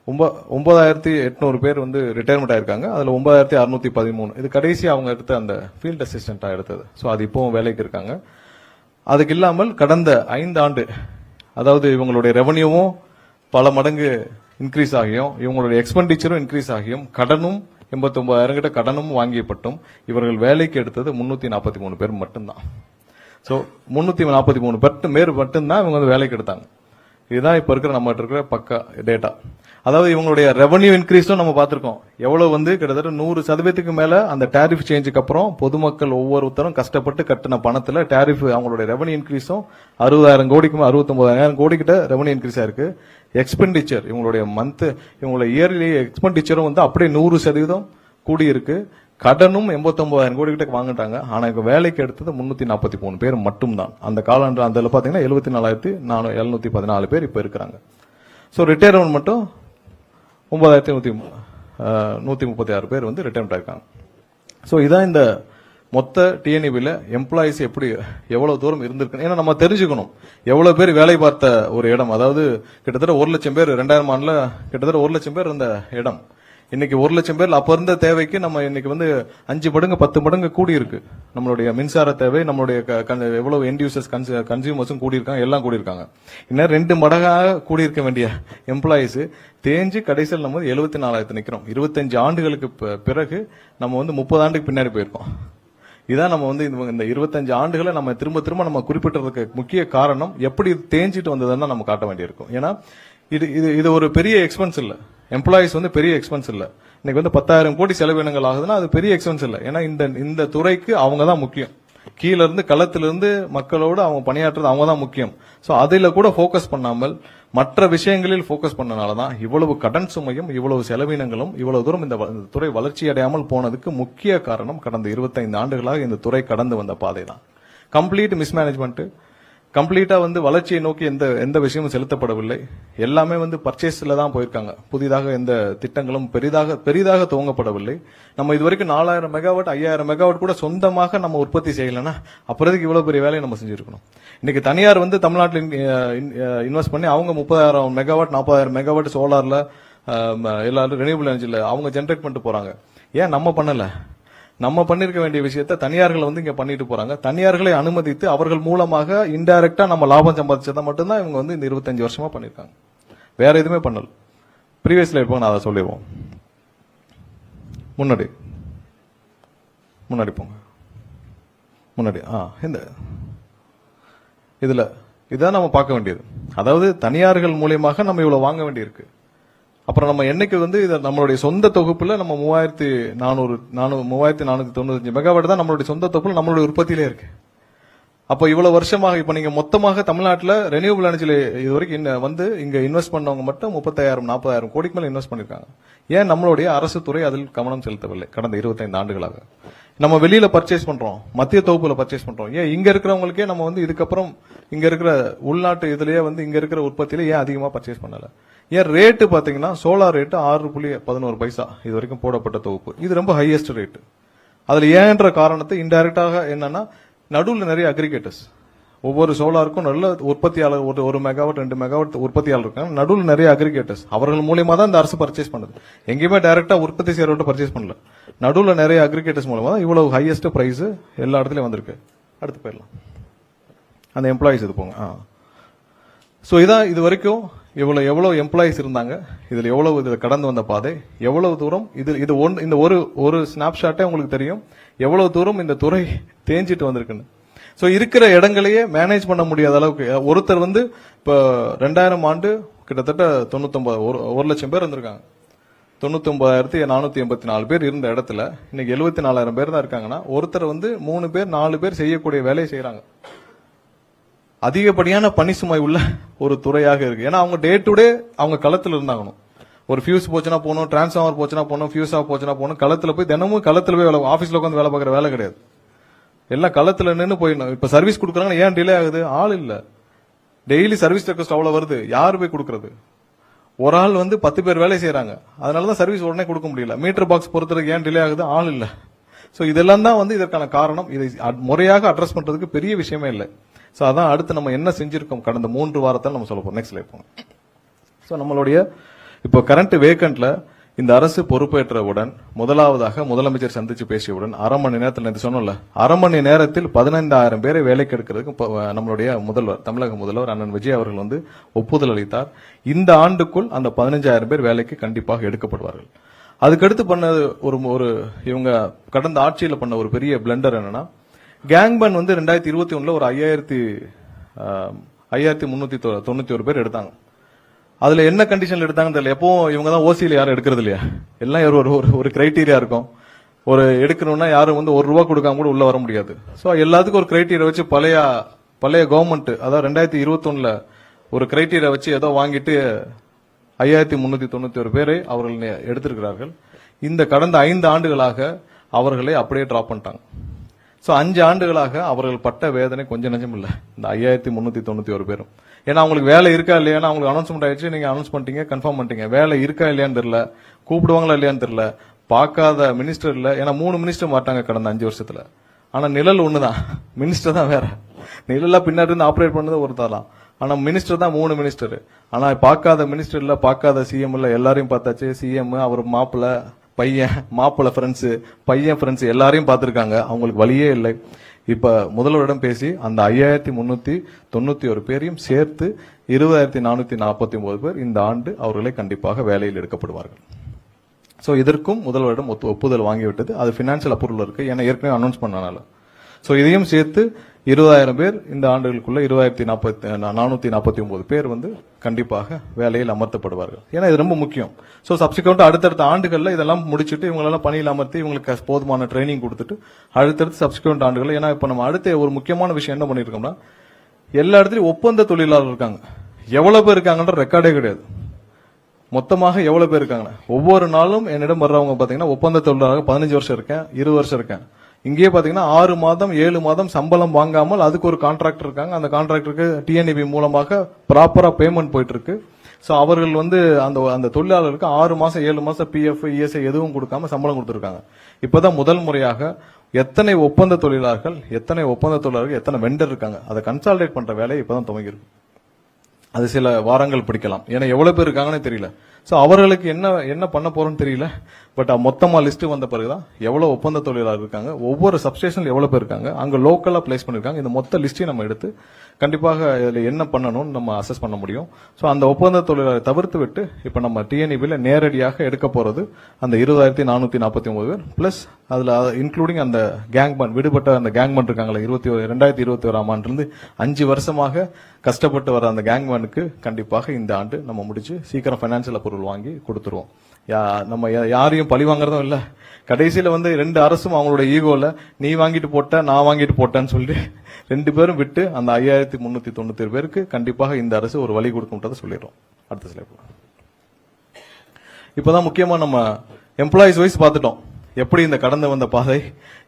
9,800 பேர் வந்து ரிட்டையர்மெண்ட் ஆயிருக்காங்க. அதுல 9,613 இது கடைசி அவங்க எடுத்த அந்த ஃபீல்ட் அசிஸ்டண்டா எடுத்தது. சோ அது இப்பவும் வேலைக்கு இருக்காங்க. அதுக்கு இல்லாமல் கடந்த 5 ஆண்டு அதாவது இவங்களுடைய ரெவன்யூவும் பல மடங்கு இன்க்ரீஸ் ஆகியும் இவங்களுடைய எக்ஸ்பெண்டிச்சரும் இன்க்ரீஸ் ஆகியும் கடனும் 89,000 கிட்ட கடனும் வாங்கியப்பட்டும் இவர்கள் வேலைக்கு எடுத்தது 343 பேர் மட்டும்தான். சோ 343 பேர் மட்டும்தான் இவங்க வந்து வேலைக்கு எடுத்தாங்க. இதுதான் இப்ப இருக்கிற நம்ம இருக்கிற பக்கா டேட்டா. அதாவது இவங்களுடைய ரெவன்யூ இன்க்ரீஸும் நம்ம பார்த்திருக்கோம். எவ்வளவு வந்து கிட்டத்தட்ட 100% மேல அந்த டாரிஃப் சேஞ்சுக்கு அப்புறம் பொதுமக்கள் ஒவ்வொருத்தரும் கஷ்டப்பட்டு கட்டின பணத்துல டாரிஃப் அவங்களுடைய ரெவன்யூ இன்க்ரீஸும் 60,000 கோடிக்கு 69,000 கோடி கிட்ட ரெவன்யூ இன்க்ரீஸ் ஆயிருக்கு. எக்ஸ்பெண்டிச்சர் இவங்களுடைய இயர்லி எக்ஸ்பெண்டிச்சரும் வந்து அப்படியே 100% கூடி இருக்கு. கடனும் 89,000 கோடி கிட்ட வாங்கிட்டாங்க. ஆனா இப்ப வேலைக்கு எடுத்தது 343 பேர் மட்டும்தான். அந்த காலாண்டு அந்த பாத்தீங்கன்னா 74,714 பேர் இப்ப இருக்கிறாங்க. சோ ரிட்டையர்மெண்ட் மட்டும் 9,136 பேர் வந்து ரிட்டையர்மெண்ட் ஆயிருக்காங்க. சோ இதான் இந்த மொத்த டிஎன்இபில எம்ப்ளாயிஸ் எப்படி எவ்வளவு தூரம் இருந்திருக்கு. ஏன்னா நம்ம தெரிஞ்சுக்கணும் எவ்வளவு பேர் வேலை பார்த்த ஒரு இடம். அதாவது கிட்டத்தட்ட 1,00,000 பேர் 2000 ஆண்டுல கிட்டத்தட்ட 1,00,000 பேர் இருந்த இடம் இன்னைக்கு 1,00,000 பேர் அப்ப இருந்த தேவைக்கு நம்ம இன்னைக்கு வந்து 5 மடங்கு 10 மடங்கு கூடி இருக்கு. நம்மளுடைய மின்சார தேவை நம்மளுடைய எவ்வளவு எண்ட் யூசர்ஸ் கன்சியூமர்ஸும் கூடி இருக்காங்க, எல்லாம் கூடி இருக்காங்க. இன்னும் 2 மடங்காக கூடி இருக்க வேண்டிய எம்ப்ளாயிஸ் தேஞ்சு கடைசியில் நம்ம 74,000 நிக்கிறோம். 25 ஆண்டுகளுக்கு பிறகு நம்ம வந்து 30 ஆண்டுக்கு பின்னாடி போயிருக்கோம். இதான் நம்ம வந்து இந்த 25 ஆண்டுகளை நம்ம திரும்ப நம்ம குறிப்பிட்டதுக்கு முக்கிய காரணம் எப்படி தேஞ்சிட்டு வந்ததுன்னு நம்ம காட்ட வேண்டியிருக்கும். ஏன்னா இது ஒரு பெரிய எக்ஸ்பென்ஸ் இல்ல. எம்ப்ளாயிஸ் வந்து பெரிய எக்ஸ்பென்ஸ் இல்ல. இன்னைக்கு வந்து 10,000 கோடி செலவினங்கள் ஆகுதுன்னா அது பெரிய எக்ஸ்பென்ஸ் இல்ல. ஏன்னா இந்த துறைக்கு அவங்க தான் முக்கியம். கீழ இருந்து களத்திலிருந்து மக்களோடு அவங்க பணியாற்றுறது அவங்க தான் முக்கியம். சோ அதுல கூட போக்கஸ் பண்ணாமல் மற்ற விஷயங்களில் போக்கஸ் பண்ணனாலதான் இவ்வளவு கடன் சுமையும் இவ்வளவு செலவினங்களும் இவ்வளவு தூரம் இந்த துறை வளர்ச்சி அடையாமல் போனதுக்கு முக்கிய காரணம் கடந்த 25 ஆண்டுகளாக இந்த துறை கடந்து வந்த பாதை தான். கம்ப்ளீட் மிஸ்மேனேஜ்மெண்ட், கம்ப்ளீட்டா வந்து வளர்ச்சியை நோக்கி எந்த விஷயமும் செலுத்தப்படவில்லை. எல்லாமே வந்து பர்ச்சேஸ்ல தான் போயிருக்காங்க. புதிதாக எந்த திட்டங்களும் பெரிதாக துவங்கப்படவில்லை. நம்ம இதுவரைக்கும் 4,000 மெகாவாட் 5,000 மெகாவாட் கூட சொந்தமாக நம்ம உற்பத்தி செய்யலன்னா அப்புறதுக்கு இவ்வளவு பெரிய வேலையை நம்ம செஞ்சிருக்கணும். இன்னைக்கு தனியார் வந்து தமிழ்நாட்டில் இன்வெஸ்ட் பண்ணி அவங்க 30,000 மெகாவாட் 40,000 மெகாவாட் சோலார்ல எல்லாரும் ரெனியூபிள் எனர்ஜில அவங்க ஜெனரேட் பண்ணிட்டு போறாங்க. ஏன் நம்ம பண்ணல? நம்ம பண்ணிருக்க வேண்டிய விஷயத்த தனியார்கள் வந்து இங்க பண்ணிட்டு போறாங்க. தனியார்களை அனுமதித்து அவர்கள் மூலமாக இன்டைரக்டா நம்ம லாபம் சம்பாதிச்சதை மட்டும்தான் இவங்க வந்து இந்த 25 வருஷமா பண்ணிருக்காங்க. வேற எதுவுமே பண்ணல. ப்ரீவியஸ்ல இருப்பாங்க, நான் அதை சொல்லிடுவோம். முன்னாடி போங்க. முன்னாடி இந்த இதுல இதான் நம்ம பார்க்க வேண்டியது. அதாவது தனியார்கள் மூலியமாக நம்ம இவ்வளவு வாங்க வேண்டியிருக்கு. அப்புறம் நம்ம என்னைக்கு வந்து நம்மளுடைய சொந்த தொகுப்புல நம்ம 3,495 மெகாவாட் தான் நம்மளுடைய சொந்த தொகுப்புல நம்மளுடைய உற்பத்தியிலே இருக்கு. அப்போ இவ்வளவு வருஷமாக இப்ப நீங்க மொத்தமாக தமிழ்நாட்டில் ரெனியூபிள் எனர்ஜில இது வரைக்கும் வந்து இங்க இன்வெஸ்ட் பண்ணவங்க மட்டும் 35,000-40,000 கோடிக்கு மேல இன்வெஸ்ட் பண்ணிருக்காங்க. ஏன் நம்மளுடைய அரசு துறை அதில் கவனம் செலுத்தவில்லை? கடந்த 25 ஆண்டுகளாக நம்ம வெளியில பர்ச்சேஸ் பண்றோம், மத்திய தொகுப்புல பர்ச்சேஸ் பண்றோம். ஏன் இங்க இருக்கிறவங்களுக்கே நம்ம வந்து இதுக்கப்புறம் இங்க இருக்கிற உள்நாட்டு இதுலயே வந்து இங்க இருக்கிற உற்பத்தியில ஏன் அதிகமா பர்ச்சேஸ் பண்ணல? ஏன் ரேட்டு பாத்தீங்கன்னா சோலார் ரேட்டு 6.11 பைசா இது வரைக்கும் போடப்பட்ட தொகுப்பு, இது ரொம்ப ஹையஸ்ட் ரேட்டு. அதுல ஏன்ற காரணத்தை இன்டைரக்டாக என்னன்னா நடுவில் நிறைய அக்ரிகேட்டர்ஸ், ஒவ்வொரு சோலாருக்கும் நல்ல உற்பத்தியாளர் 1 மெகாவாட் 2 மெகாவாட் உற்பத்தியாளர் இருக்காங்க. நடுவில் நிறைய அக்ரிகேட்டர்ஸ், அவர்கள் மூலியமா தான் இந்த அரசு பர்ச்சேஸ் பண்ணுது. எங்கேயுமே டைரக்டா உற்பத்தி செய்யறவர்கிட்ட பர்ச்சேஸ் பண்ணல. நடுவில் நிறைய அக்ரிகேட்டர்ஸ் மூலமா தான் இவ்வளவு ஹையஸ்ட் பிரைஸ் எல்லா இடத்துலயும் வந்திருக்கு. அடுத்து போயிடலாம். அந்த எம்ப்ளாயிஸ் இது போங்க. சோ இதான் இது வரைக்கும் எவ்வளவு எம்ப்ளாயிஸ் இருந்தாங்க, இதுல எவ்வளவு கடந்து வந்த பாதை, எவ்வளவு தூரம் இந்த ஒரு ஸ்னாப்ஷாட்டே உங்களுக்கு தெரியும் எவ்வளவு தூரம் இந்த துறை தேஞ்சிட்டு வந்திருக்குன்னு. சோ இருக்கிற இடங்களையே மேனேஜ் பண்ண முடியாத அளவுக்கு ஒருத்தர் வந்து இப்ப 2000 ஆண்டு கிட்டத்தட்ட 99 ஒரு லட்சம் பேர் இருந்திருக்காங்க. 99,484 பேர் இருந்த இடத்துல இன்னைக்கு 74,000 பேர் தான் இருக்காங்கன்னா ஒருத்தர் வந்து 3 பேர் 4 பேர் செய்யக்கூடிய வேலையை செய்யறாங்க. அதிகப்படியான பணி சுமை உள்ள ஒரு துறையாக இருக்கு. ஏன்னா அவங்க டே டு டே அவங்க களத்துல இருந்தாகணும். ஒரு ஃபியூஸ் போச்சுன்னா போகணும், டிரான்ஸ்ஃபார்மர் போச்சுன்னா போகணும், ஃபியூஸ் ஆஃப் போச்சுன்னா போகணும். களத்துல போய் தினமும் களத்துல போய் வேலை, ஆபீஸ்ல உட்காந்து வேலை பார்க்குற வேலை கிடையாது. எல்லாம் களத்துல நின்று போயிடணும். இப்ப சர்வீஸ் கொடுக்குறாங்க, ஏன் டிலே ஆகுது? ஆள் இல்ல. டெய்லி சர்வீஸ் ரெக்வஸ்ட் அவ்வளவு வருது, யாரு போய் கொடுக்கறது? ஒரு ஆள் வந்து 10 பேர் வேலை செய்யறாங்க. அதனாலதான் சர்வீஸ் உடனே கொடுக்க முடியல. மீட்டர் பாக்ஸ் பொறுத்தவரைக்கும் ஏன் டிலே ஆகுது? ஆள் இல்ல. சோ இதெல்லாம் தான் வந்து இதற்கான காரணம். இதை முறையாக அட்ரஸ் பண்றதுக்கு பெரிய விஷயமே இல்லை. சோ அதான் அடுத்து நம்ம என்ன செஞ்சிருக்கோம் கடந்த 3 வாரத்தில் நம்ம சொல்ல போறோம். நெக்ஸ்ட் ஸ்லைட் போங்க. சோ நம்மளுடைய இப்போ கரண்ட் வேக்கன்ட்ல இந்த அரசு பொறுப்பேற்றவுடன் முதலாவதாக முதலமைச்சர் சந்திச்சு பேசியவுடன் அரை மணி நேரத்தில் நேற்று சொன்னோம்ல, அரை மணி நேரத்தில் 15,000 பேரை வேலைக்கு எடுக்கிறதுக்கு நம்மளுடைய முதல்வர், தமிழக முதல்வர் அண்ணன் விஜய் அவர்கள் வந்து ஒப்புதல் அளித்தார். இந்த ஆண்டுக்குள் அந்த 15,000 பேர் வேலைக்கு கண்டிப்பாக எடுக்கப்படுவார்கள். அதுக்கடுத்து பண்ண ஒரு இவங்க கடந்த ஆட்சியில் பண்ண ஒரு பெரிய பிளண்டர் என்னன்னா, கேங்பன் வந்து 2021 ஒரு 5,391 பேர் எடுத்தாங்க. அதுல என்ன கண்டிஷன்ல எடுத்தாங்கன்னு தெரியல. எப்பவும் இவங்க தான் ஓசியில யாரும் எடுக்கிறது இல்லையா, எல்லாம் ஒரு கிரைட்டீரியா இருக்கும். ஒரு எடுக்கணும்னா யாரும் வந்து ₹1 கொடுக்காம கூட உள்ள வர முடியாது. சோ எல்லாத்துக்கும் ஒரு கிரைட்டீரியா வச்சு பழைய கவர்மெண்ட், அதாவது 2021 ஒரு கிரைட்டீரியா வச்சு ஏதோ வாங்கிட்டு 5,391 பேரை அவர்கள் எடுத்திருக்கிறார்கள். இந்த கடந்த 5 ஆண்டுகளாக அவர்களை அப்படியே டிராப் பண்ணிட்டாங்க. சோ 5 ஆண்டுகளாக அவர்கள் பட்ட வேதனை கொஞ்சம் நஞ்சம் இல்ல, இந்த 5,391 பேரும். ஏன்னா அவங்களுக்கு வேலை இருக்கா இல்லையான்னு அவங்களுக்கு அனௌன்ஸ்மெண்ட் ஆயிடுச்சு, நீங்க அனௌன்ஸ் பண்ணிட்டீங்க, கன்ஃபார்ம் பண்ணிட்டீங்க. வேலை இருக்கா இல்லையான்னு தெரியல, கூப்பிடுவாங்களா இல்லையான்னு தெரியல, பார்க்காத மினிஸ்டர் இல்ல. ஏன்னா 3 மினிஸ்டர் மாட்டாங்க கடந்த 5 வருஷத்துல. ஆனா நிழல் ஒண்ணுதான், மினிஸ்டர் தான் வேற. நிழலா பின்னாடி இருந்து ஆபரேட் பண்ணது ஒருத்தரலாம். ஆனா மினிஸ்டர் தான் 3 மினிஸ்டர். ஆனா பார்க்காத மினிஸ்டர் இல்ல, பார்க்காத சிஎம் இல்ல, எல்லாரையும் பார்த்தாச்சு. சிஎம், அவர் மாப்பிள்ள, பையன், மாப்பிள்ள ஃப்ரெண்ட்ஸ், பையன் ஃப்ரெண்ட்ஸ் எல்லாரையும் பார்த்திருக்காங்க. அவங்களுக்கு வழியே இல்லை. இப்ப முதல்வரிடம் பேசி அந்த 5,391 பேரையும் சேர்த்து 20,449 பேர் இந்த ஆண்டு அவர்களை கண்டிப்பாக வேலையில் எடுக்கப்படுவார்கள். சோ இதற்கும் முதல்வரிடம் ஒப்புதல் வாங்கிவிட்டது. அது பினான்சியல் அப்ரூவல் இருக்கு, ஏன்னா ஏற்கனவே அனௌன்ஸ் பண்ணனால. சோ இதையும் சேர்த்து 20,000 பேர் இந்த ஆண்டுகளுக்குள்ள 20,449 பேர் வந்து கண்டிப்பாக வேலையில் அமர்த்தப்படுவார்கள். ஏன்னா இது ரொம்ப முக்கியம். சோ சப்சிக்வெண்ட் அடுத்தடுத்த ஆண்டுகள்ல இதெல்லாம் முடிச்சுட்டு இவங்களெல்லாம் பணியில் அமர்த்தி இவங்களுக்கு போதுமான ட்ரைனிங் கொடுத்துட்டு அடுத்தடுத்து சப்சிக்வெண்ட் ஆண்டுகள். ஏன்னா இப்ப நம்ம அடுத்த ஒரு முக்கியமான விஷயம் என்ன பண்ணிருக்கோம்னா, எல்லா இடத்துலயும் ஒப்பந்த தொழிலாளர் இருக்காங்க. எவ்வளவு பேர் இருக்காங்கன்ற ரெக்கார்டே கிடையாது. மொத்தமாக எவ்வளவு பேர் இருக்காங்க? ஒவ்வொரு நாளும் என்னிடம் வர்றவங்க பாத்தீங்கன்னா ஒப்பந்த தொழிலாளர் 15 வருஷம் இருக்கேன், 20 வருஷம் இருக்கேன். இங்கே பாத்தீங்கன்னா 6 மாதம் 7 மாதம் சம்பளம் வாங்காமல் அதுக்கு ஒரு கான்ட்ராக்டர் இருக்காங்க. அந்த கான்ட்ராக்டருக்கு டிஎன்இபி மூலமாக ப்ராப்பரா பேமெண்ட் போயிட்டு இருக்கு. சோ அவர்கள் வந்து அந்த தொழிலாளருக்கு 6 மாசம் 7 மாசம் பிஎஃப், இஎஸ்ஐ எதுவும் கொடுக்காம சம்பளம் கொடுத்திருக்காங்க. இப்பதான் முதல் முறையாக எத்தனை ஒப்பந்த தொழிலாளர்கள், எத்தனை வெண்டர் இருக்காங்க, அதை கன்சாலிடேட் பண்ற வேலையை இப்பதான் துவங்கியிருக்கு. அது சில வாரங்கள் பிடிக்கலாம், ஏன்னா எவ்வளவு பேர் இருக்காங்கன்னு தெரியல. சோ அவர்களுக்கு என்ன பண்ண போறோம்னு தெரியல. பட் மொத்தமா லிஸ்ட் வந்த பிறகுதான் எவ்வளவு ஒப்பந்த தொழிலாளர் இருக்காங்க, ஒவ்வொரு சப்ஸ்டேஷன்ல எவ்வளவு பேர் இருக்காங்க, அங்க லோக்கலா பிளேஸ் பண்ணிருக்காங்க. இந்த மொத்த லிஸ்டையும் நம்ம எடுத்து கண்டிப்பாக இதுல என்ன பண்ணணும்னு நம்ம அசஸ் பண்ண முடியும். சோ அந்த ஒப்பந்த தொழிலாளரை தவிர்த்து விட்டு இப்ப நம்ம டிஎன்இபில நேரடியாக எடுக்க போறது அந்த 20,449 பேர் பிளஸ் அதுல இன்க்ளூடிங் அந்த கேங்மேன், விடுபட்ட அந்த கேங்மேன் இருக்காங்களா, 2021 ஆண்டிலிருந்து 5 வருஷமாக கஷ்டப்பட்டு வர அந்த கேங்மேனுக்கு கண்டிப்பாக இந்த ஆண்டு நம்ம முடிச்சு சீக்கிரம் பைனான்சியல் அப்ரூவல் வாங்கி கொடுத்துருவோம். நம்ம யாரையும் பழி வாங்குறதும் இல்ல. கடைசியில வந்து 2 அரசும் அவங்களோட ஈகோல நீ வாங்கிட்டு போட்ட, நான் வாங்கிட்டு போட்டேன்னு சொல்லி 2 பேரும் விட்டு அந்த 5,397 பேருக்கு கண்டிப்பாக இந்த அரசு ஒரு வழி கொடுக்கும்ன்றதை சொல்லிடுறோம். அடுத்த ஸ்லைட். இப்பதான் முக்கியமா நம்ம எம்ப்ளாயிஸ் வைஸ் பார்த்துட்டோம். எப்படி இந்த கடந்து வந்த பாதை,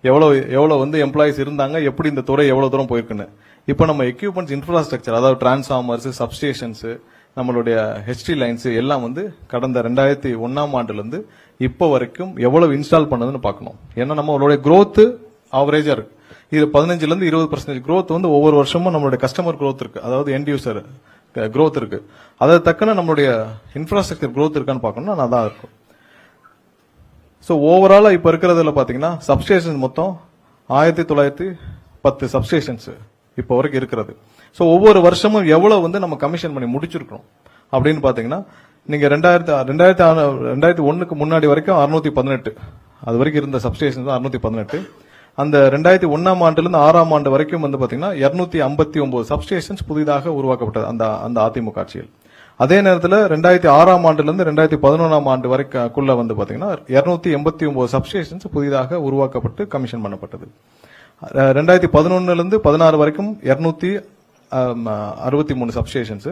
எவ்வளவு வந்து எம்ப்ளாயிஸ் இருந்தாங்க, எப்படி இந்த துறை எவ்வளவு தூரம் போயிருக்குன்னு. இப்ப நம்ம எக்யூப்மெண்ட்ஸ் இன்ஃப்ராஸ்ட்ரக்சர், அதாவது டிரான்ஸ்ஃபார்மர்ஸ், சப்ஸ்டேஷன்ஸ், நம்மளுடைய ஹெச்டி லைன்ஸ் எல்லாம் வந்து கடந்த 2001 ஆண்டுல இருந்து இப்ப வரைக்கும் எவ்வளவு இன்ஸ்டால் பண்ணதுன்னு பார்க்கணும். ஏன்னா நம்மளுடைய growth ஆவரேஜா இருக்கு. இது 15% இருந்து 20% growth வந்து ஒவ்வொரு வருஷமும் நம்மளுடைய கஸ்டமர் growth இருக்கு, அதாவது எண்ட் யூசர் growth இருக்கு. அதை தக்கன நம்மளுடைய இன்ஃப்ராஸ்ட்ரக்சர் growth இருக்கான்னு பார்க்கணும்னா அதான் இருக்கும். சோ ஓவராலா இப்ப இருக்கிறதுல பாத்தீங்கன்னா சப்ஸ்டேஷன் மொத்தம் 1910 சப்ஸ்டேஷன்ஸ் இப்ப வரைக்கும் இருக்கிறது. சோ ஒவ்வொரு வருஷமும் எவ்வளவு வந்து நம்ம கமிஷன் பண்ணி முடிச்சிருக்கோம் அப்படின்னு பாத்தீங்கன்னா, நீங்க 2001க்கு முன்னாடி வரைக்கும் 618, அது வரைக்கும் இருந்த சப்ஸ்டேஷன் 618. அந்த 2001 ஆண்டுல இருந்து 6ஆம் ஆண்டு வரைக்கும் வந்து பாத்தீங்கன்னா 259 சப்ஸ்டேஷன்ஸ் புதிதாக உருவாக்கப்பட்டது அந்த அதிமுக ஆட்சியில். அதே நேரத்தில் 2006ஆம் ஆண்டுலேருந்து 2011ஆம் ஆண்டு வரைக்குள்ள வந்து பாத்தீங்கன்னா 289 சப்ஸ்டேஷன்ஸ் புதிதாக உருவாக்கப்பட்டு கமிஷன் பண்ணப்பட்டது. 2011 16 வரைக்கும் 263 சப்ஸ்டேஷன்ஸ்,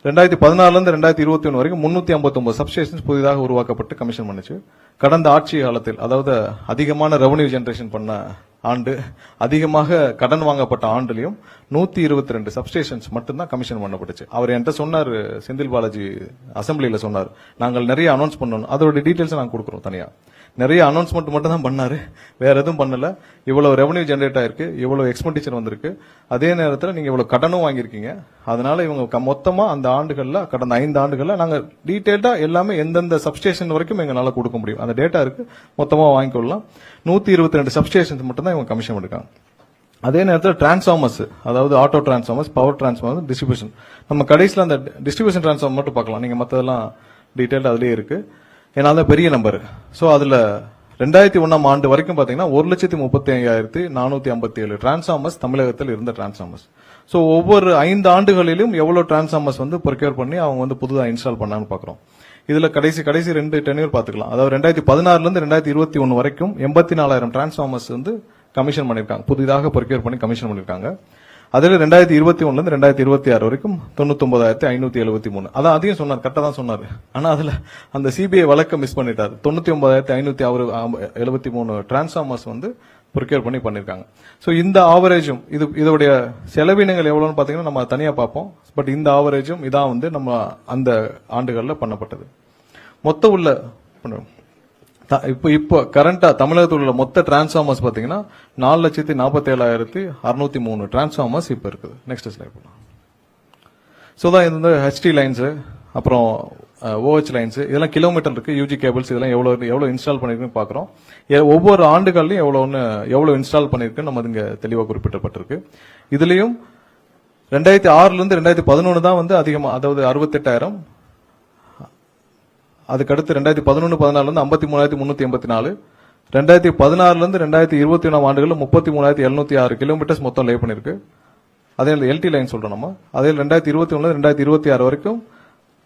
2014 2021 வரைக்கும் 359 சப்ஸ்டேஷன்ஸ் புதிதாக உருவாக்கப்பட்டு கமிஷன் பண்ணுச்சு. கடந்த ஆட்சி காலத்தில், அதாவது அதிகமான ரெவன்யூ ஜெனரேஷன் பண்ண ஆண்டு, அதிகமாக கடன் வாங்கப்பட்ட ஆண்டுலயும் 122 சப்ஸ்டேஷன்ஸ் மட்டும்தான் கமிஷன் பண்ணப்பட்டுச்சு. அவர் என்கிட்ட சொன்னார், செந்தில் பாலாஜி அசம்பிளியில சொன்னார், நாங்கள் நிறைய அனௌன்ஸ் பண்ணணும், அதோட டீடைல்ஸ் நாங்கள் கொடுக்குறோம் தனியா. நிறைய அனௌன்ஸ்மெண்ட் மட்டும் தான் பண்ணாரு, வேற எதுவும் பண்ணல. இவ்வளவு ரெவன்யூ ஜெனரேட் ஆயிருக்கு, இவ்வளவு எக்ஸ்பெண்டிச்சர் வந்திருக்கு, அதே நேரத்தில் நீங்க இவ்வளவு கடனும் வாங்கியிருக்கீங்க. அதனால இவங்க மொத்தமா அந்த ஆண்டுகள்ல, கடந்த 5 ஆண்டுகள்ல நாங்க டீடைல்டா எல்லாமே எந்தெந்த சப்ஸ்டேஷன் வரைக்கும் எங்களால கொடுக்க முடியும் அந்த டேட்டா இருக்கு, மொத்தமா வாங்கிக்கொள்ளலாம். 122 சப்ஸ்டேஷன்ஸ் மட்டும் தான் இவங்க கமிஷன் பண்ணிருக்காங்க. அதே நேரத்தில் டிரான்ஸ்ஃபார்மர்ஸ், அதாவது auto transformers, power transformer, distribution, நம்ம கடைசியில் அந்த டிஸ்ட்ரிபியூஷன் டிரான்ஸ்ஃபார்மர் மட்டும் பார்க்கலாம். நீங்க மற்றதெல்லாம் டீடைல்டா அதுலயே இருக்கு, ஏன்னா அது பெரிய நம்பர். சோ அதுல 2001ஆம் ஆண்டு வரைக்கும் பாத்தீங்கன்னா 1,35,457 டிரான்ஸ்ஃபார்மர்ஸ் தமிழகத்தில் இருந்த டிரான்ஸ்ஃபார்மர்ஸ். சோ ஒவ்வொரு 5 ஆண்டுகளிலும் எவ்வளவு டிரான்ஸ்ஃபார்மர்ஸ் வந்து ப்ரொக்யூர் பண்ணி அவங்க வந்து புதுதா இன்ஸ்டால் பண்ணான்னு பாக்குறோம். இதுல கடைசி 2 டென்யூர் பாத்துக்கலாம். அதாவது 2016 இருந்து 2021 வரைக்கும் 84,000 டிரான்ஸ்ஃபார்மர்ஸ் வந்து கமிஷன் பண்ணிருக்காங்க, புதிதாக ப்ரொக்யூர் பண்ணி கமிஷன் பண்ணிருக்காங்க. அதுல 2021 இருந்து 2026 வரைக்கும் 99,573. அதான் அதையும் சொன்னார், கரெக்டா தான் சொன்னாரு. ஆனா அதுல அந்த சிபிஐ வழக்க மிஸ் பண்ணிட்டாரு. 99,573 டிரான்ஸ்ஃபார்மர்ஸ் வந்து ப்ரொக்யூர் பண்ணி பண்ணிருக்காங்க. சோ இந்த ஆவரேஜும் இதோடைய செலவினங்கள் எவ்வளவுன்னு பாத்தீங்கன்னா நம்ம தனியா பார்ப்போம். பட் இந்த ஆவரேஜும் இதான் வந்து நம்ம அந்த ஆண்டுகள்ல பண்ணப்பட்டது. மொத்த உள்ள இப்போ கரண்டா தமிழகத்தில் உள்ள மொத்த டிரான்ஸ்ஃபார்மர்ஸ் பாத்தீங்கன்னா 4,47,603 டிரான்ஸ்ஃபார்மர்ஸ் இப்ப இருக்குது. நெக்ஸ்ட் ஸ்லைட் போலாம். சோ தான் இந்த ஹெச்டி லைன்ஸ், அப்புறம் ஓஹெச் லைன்ஸ், இதெல்லாம் கிலோமீட்டர் இருக்கு. யூஜி கேபிள்ஸ் இதெல்லாம் எவ்வளவு இன்ஸ்டால் பண்ணிருக்குன்னு பாக்குறோம். ஒவ்வொரு ஆண்டுகள்லயும் எவ்வளவு இன்ஸ்டால் பண்ணிருக்குன்னு நம்ம இங்க தெளிவாக குறிப்பிடப்பட்டிருக்கு. இதுலயும் 2006 இருந்து 2011 தான் வந்து அதிகமா, அதாவது 68,000. அதுக்கடுத்து 2011-14 இருந்து 53,384, 2016 இருந்து 2021 ஆண்டுகள்ல 33,706 கிலோமீட்டர்ஸ் மொத்தம் லே பண்ணிருக்கு. அதே எல்டி லைன் சொல்றோம் நம்ம. அதே 2021 2026 வரைக்கும்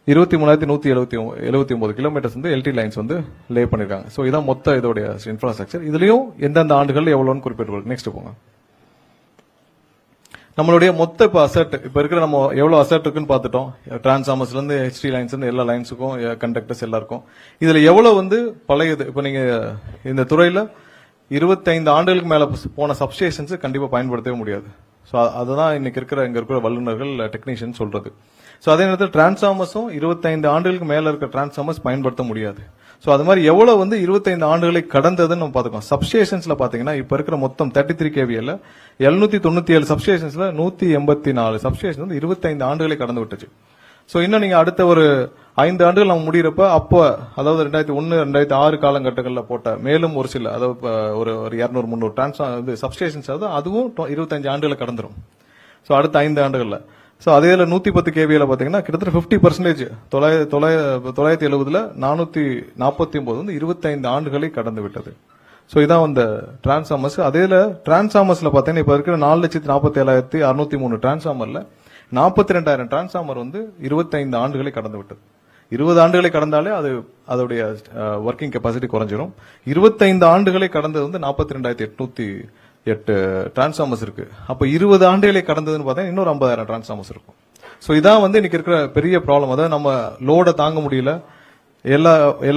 23,179 கிலோமீட்டர்ஸ் வந்து எல்டி லைன்ஸ் வந்து லே பண்ணிருக்காங்க. சோ இதான் மொத்த இதோடைய இன்ஃப்ராஸ்ட்ரக்சர். இதுலயும் எந்தெந்த ஆண்டுகள் எவ்வளவுன்னு குறிப்பிட்டு. நெக்ஸ்ட் போங்க. நம்மளுடைய மொத்த இப்ப அசெட், இப்ப இருக்கிற நம்ம எவ்வளவு அசெட் இருக்குன்னு பாத்துட்டோம். டிரான்ஸ்ஃபார்மர்ஸ்ல இருந்து ஹெச்டி லைன்ஸ் இருந்து எல்லா லைன்ஸுக்கும், கண்டக்டர்ஸ் எல்லாருக்கும். இதுல எவ்வளவு வந்து பழையது, இப்ப நீங்க இந்த துறையில 25 ஆண்டுகளுக்கு மேல போன சப்ஸ்டேஷன்ஸ் கண்டிப்பா பயன்படுத்தவே முடியாது. சோ அதுதான் இன்னைக்கு இங்க இருக்கிற வல்லுநர்கள், டெக்னீஷியன் சொல்றது. சோ அதே நேரத்தில் டிரான்ஸ்ஃபார்மர்ஸும் 25 ஆண்டுகளுக்கு மேல இருக்க டிரான்ஸ்ஃபார்மர்ஸ் பயன்படுத்த முடியாது. சோ அது மாதிரி எவ்வளவு வந்து 25 ஆண்டுகளை கடந்ததுன்னு நம்ம பாத்துக்கோம். சப்ஸ்டேஷன்ஸ்ல பாத்தீங்கன்னா இப்ப இருக்கிற மொத்தம் 33 kVல 797 சப்ஸ்டேஷன்ஸ்ல 184 சப்ஸ்டேஷன் வந்து 25 ஆண்டுகளை கடந்து விட்டுச்சு. சோ இன்னும் நீங்க அடுத்த ஒரு 5 ஆண்டுகள் நம்ம முடியறப்ப, அப்போ அதாவது 2001 2006 காலகட்டங்களில் போட்ட மேலும் ஒரு சில, அதாவது ஒரு 200-300 சப்ஸ்டேஷன்ஸ், அதுவும் 25 ஆண்டுகளை கடந்துரும். சோ அடுத்த 5 ஆண்டுகள்ல. சோ அதே 110 kVல பாத்தீங்கன்னா கிட்டத்தட்ட 50%, 970ல 449 வந்து 25 ஆண்டுகளை கடந்து விட்டது. சோ இதான் அந்த டிரான்ஸ்ஃபார்மர்ஸ். அதே டிரான்ஸ்ஃபார்மர்ஸ்ல பாத்தீங்கன்னா இப்ப இருக்கிற 4,47,603 டிரான்ஸ்ஃபார்மர்ல 42,000 டிரான்ஸ்ஃபார்மர் வந்து 25 ஆண்டுகளை கடந்து விட்டது. 20 ஆண்டுகளை கடந்தாலே அதோடைய ஒர்க்கிங் கெப்பாசிட்டி குறைஞ்சிரும். 25 ஆண்டுகளை கடந்தது வந்து 42,808 டிரான்ஸ்ஃபார்மர்ஸ் இருக்கு. அப்ப 20 ஆண்டுகளை கடந்ததுன்னு பார்த்தா இன்னொரு 50,000 டிரான்ஸ்ஃபார்மர்ஸ் இருக்கும். சோ இதான் வந்து இன்னைக்கு இருக்கிற பெரிய ப்ராப்ளம். அதாவது நம்ம லோட தாங்க முடியல, எல்லா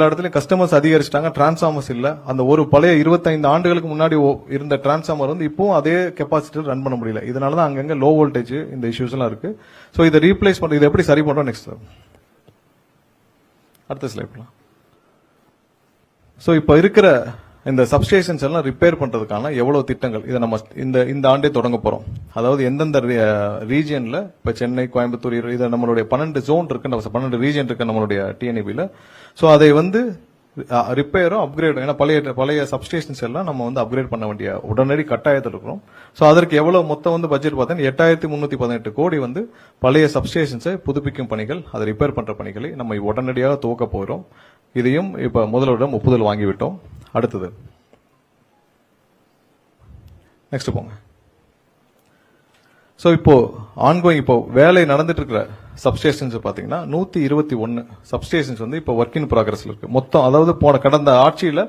இடத்துலயும் கஸ்டமர்ஸ் அதிகரிச்சிட்டாங்க, டிரான்ஸ்ஃபார்மர்ஸ் இல்ல. அந்த ஒரு பழைய 25 ஆண்டுகளுக்கு முன்னாடி இருந்த டிரான்ஸ்ஃபார்மர் வந்து இப்போ அதே கெப்பாசிட்டி ரன் பண்ண முடியல. இதனாலதான் அங்கங்க லோ வோல்டேஜ் இந்த இஷ்யூஸ் எல்லாம் இருக்கு. சோ இதை ரீப்ளேஸ் பண்றது, இதை எப்படி சரி பண்றோம் நெக்ஸ்ட் அடுத்த ஸ்லைட் போலாம். சோ இப்ப இருக்கிற இந்த சப்ஸ்டேஷன்ஸ் எல்லாம் ரிப்பேர் பண்றதுக்கான எவ்வளவு திட்டங்கள் இதை நம்ம இந்த ஆண்டே தொடங்க போறோம். அதாவது எந்தெந்த ரீஜியன்ல, இப்ப சென்னை, கோயம்புத்தூர், இது நம்மளுடைய 12 ஜோன் இருக்கு, 12 ரீஜியன் இருக்கு நம்மளுடைய டிஎன்இபில. சோ அதை வந்து ரிப்பேரும் அப்கிரேடும், ஏன்னா பழைய சப்ஸ்டேஷன்ஸ் எல்லாம் நம்ம வந்து அப்கிரேட் பண்ண வேண்டிய உடனடி கட்டாயத்தில் இருக்கிறோம். சோ அதற்கு எவ்வளவு மொத்தம் வந்து பட்ஜெட் பார்த்தீங்கன்னா 8,318 கோடி வந்து பழைய சப்ஸ்டேஷன்ஸை புதுப்பிக்கும் பணிகள், அதை ரிப்பேர் பண்ற பணிகளை நம்ம உடனடியாக துவக்க போகிறோம். இதையும் இப்ப முதல்வரிடம் ஒப்புதல் வாங்கிவிட்டோம். அடுத்தது நெக்ஸ்ட் போங்க. சோ இப்போ ஆன்கோயிங், இப்போ வேலை நடந்துட்டு இருக்கிற சப்ஸ்டேஷன்ஸ் பாத்தீங்கன்னா 121 சப்ஸ்டேஷன்ஸ் வந்து இப்போ ஒர்க் இன் ப்ராக்ரஸ்ல இருக்கு. மொத்தம் அதாவது கடந்த ஆட்சியில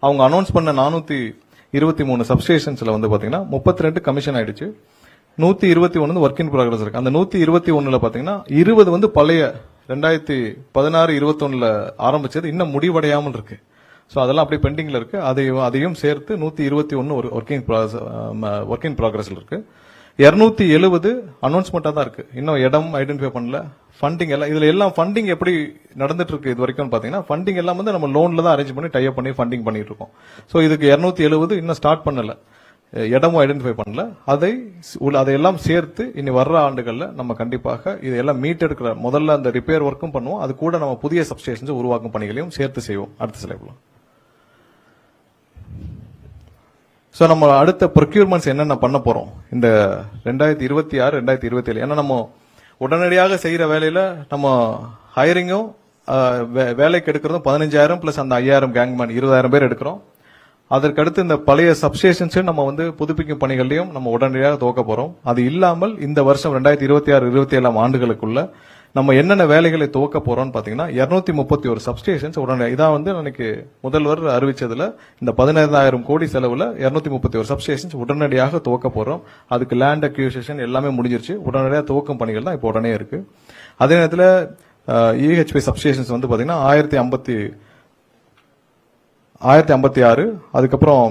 அவங்க அனௌன்ஸ் பண்ண 423 சப்ஸ்டேஷன்ஸ்ல வந்து பாத்தீங்கன்னா 32 கமிஷன் ஆயிடுச்சு. 121 வந்து ஒர்க் இன் ப்ராக்ரஸ் இருக்கு. அந்த 121ல பாத்தீங்கன்னா 20 வந்து பழைய 2016-21 ஆரம்பிச்சது இன்னும் முடிவடையாமல் இருக்கு. சோ அதெல்லாம் அப்படியே பெண்டிங்ல இருக்கு. அதையும் சேர்த்து 121 ஒரு ஒர்க் இன் ப்ராக்ரஸ்ல இருக்கு. 270 அனௌன்ஸ்மெண்டா தான் இருக்கு. இன்னும் இடம் ஐடென்டிஃபை பண்ணல. ஃபண்டிங் எல்லாம் இதுல எல்லாம் ஃபண்டிங் எப்படி நடந்துட்டு இருக்கு இது வரைக்கும் பாத்தீங்கன்னா ஃபண்டிங் எல்லாம் வந்து நம்ம லோன்ல தான் அரேஞ்ச் பண்ணி டைப் பண்ணி ஃபண்டிங் பண்ணிட்டு இருக்கோம். சோ இதுக்கு 270 இன்னும் ஸ்டார்ட் பண்ணல, இடமும் ஐடென்டிஃபை பண்ணல. அதையெல்லாம் சேர்த்து இனி வர்ற ஆண்டுகள்ல நம்ம கண்டிப்பாக இதெல்லாம் மீட் எடுக்கிற முதல்ல அந்த ரிப்பேர் ஒர்க்கும் பண்ணுவோம். அது கூட நம்ம புதிய சப்ஸ்டேஷன்ஸ் உருவாக்கும் பணிகளையும் சேர்த்து செய்வோம் அடுத்த ஸ்லைட்ல. சோ நம்ம அடுத்த ப்ரொக்யூர்மெண்ட்ஸ் என்னென்ன பண்ண போறோம் இந்த 2026 2027. ஏன்னா நம்ம உடனடியாக செய்யற வேலையில நம்ம ஹையரிங்கும் வேலைக்கு எடுக்கிறதும் 15,000 பிளஸ் அந்த 5,000 கேங்மேன் 20,000 பேர் எடுக்கிறோம். அதற்கடுத்து இந்த பழைய சப்ஸ்டேஷன்ஸ் நம்ம வந்து புதுப்பிக்கும் பணிகளையும் நம்ம உடனடியாக துவக்க போறோம். அது இல்லாமல் இந்த வருஷம் 2026-27 ஆண்டுகளுக்குள்ள நம்ம என்னென்ன வேலைகளை துவக்க போறோம்னு பாத்தீங்கன்னா 231 சப்ஸ்டேஷன்ஸ் உடனடியாக இதான் வந்து எனக்கு முதல்வர் அறிவிச்சதுல இந்த 15,000 கோடி செலவுல 231 சப்ஸ்டேஷன்ஸ் உடனடியாக துவக்க போறோம். அதுக்கு லேண்ட் அக்யூசிஷன் எல்லாமே முடிஞ்சிருச்சு. உடனடியாக துவக்கும் பணிகள் தான் இப்போ உடனே இருக்கு. அதே நேரத்தில் EHP சப்ஸ்டேஷன்ஸ் வந்து பாத்தீங்கன்னா 1056. அதுக்கப்புறம்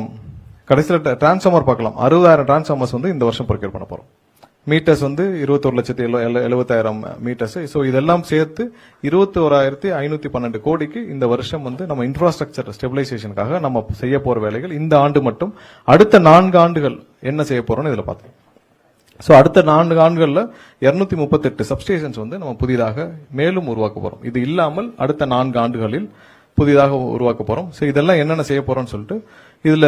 கடைசியில் டிரான்ஸ்ஃபார்மர் பார்க்கலாம். 60,000 டிரான்ஸ்ஃபார்மர்ஸ் வந்து இந்த வருஷம் ப்ரொக்யூர் பண்ண போறோம். மீட்டர்ஸ் வந்து 21,70,000 மீட்டர்ஸ். சோ இதெல்லாம் சேர்த்து 21,512 கோடிக்கு இந்த வருஷம் வந்து நம்ம இன்ஃப்ராஸ்ட்ரக்சர் ஸ்டெபிலைசேஷனுக்காக நம்ம செய்ய போற வேலைகள் இந்த ஆண்டு மட்டும். அடுத்த 4 ஆண்டுகள் என்ன செய்ய போறோம்னு இதுல பார்த்தோம். சோ அடுத்த 4 ஆண்டுகள்ல 238 சப்ஸ்டேஷன்ஸ் வந்து நம்ம புதிதாக மேலும் உருவாக்க போறோம். இது இல்லாமல் அடுத்த 4 ஆண்டுகளில் புதிதாக உருவாக்க போறோம். சோ இதெல்லாம் என்னென்ன செய்ய போறோம்னு சொல்லிட்டு இதுல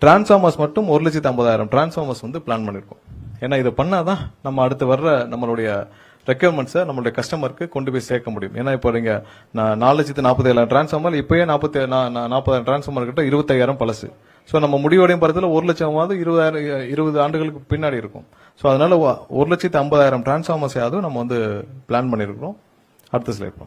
டிரான்ஸ்ஃபார்மர்ஸ் மட்டும் 1,50,000 டிரான்ஸ்ஃபார்மர்ஸ் வந்து பிளான் பண்ணிருக்கோம். ஏன்னா இதை பண்ணாதான் நம்ம அடுத்து வர்ற நம்மளுடைய ரெக்யர்மெண்ட்ஸை நம்மளுடைய கஸ்டமருக்கு கொண்டு போய் சேர்க்க முடியும். ஏன்னா இப்போ நீங்க 4,47,000 டிரான்ஸ்ஃபார்மர் இப்பயே 40,000 டிரான்ஸ்ஃபார்மர் கிட்ட 25,000 பழசு. சோ நம்ம முடிவடையும் படத்துல 1,00,000 20 ஆண்டுகளுக்கு பின்னாடி இருக்கும். சோ அதனால 1,50,000 டிரான்ஸ்ஃபார்மர்ஸ் யாவது நம்ம வந்து பிளான் பண்ணிருக்கிறோம். அடுத்த ஸ்லைட்.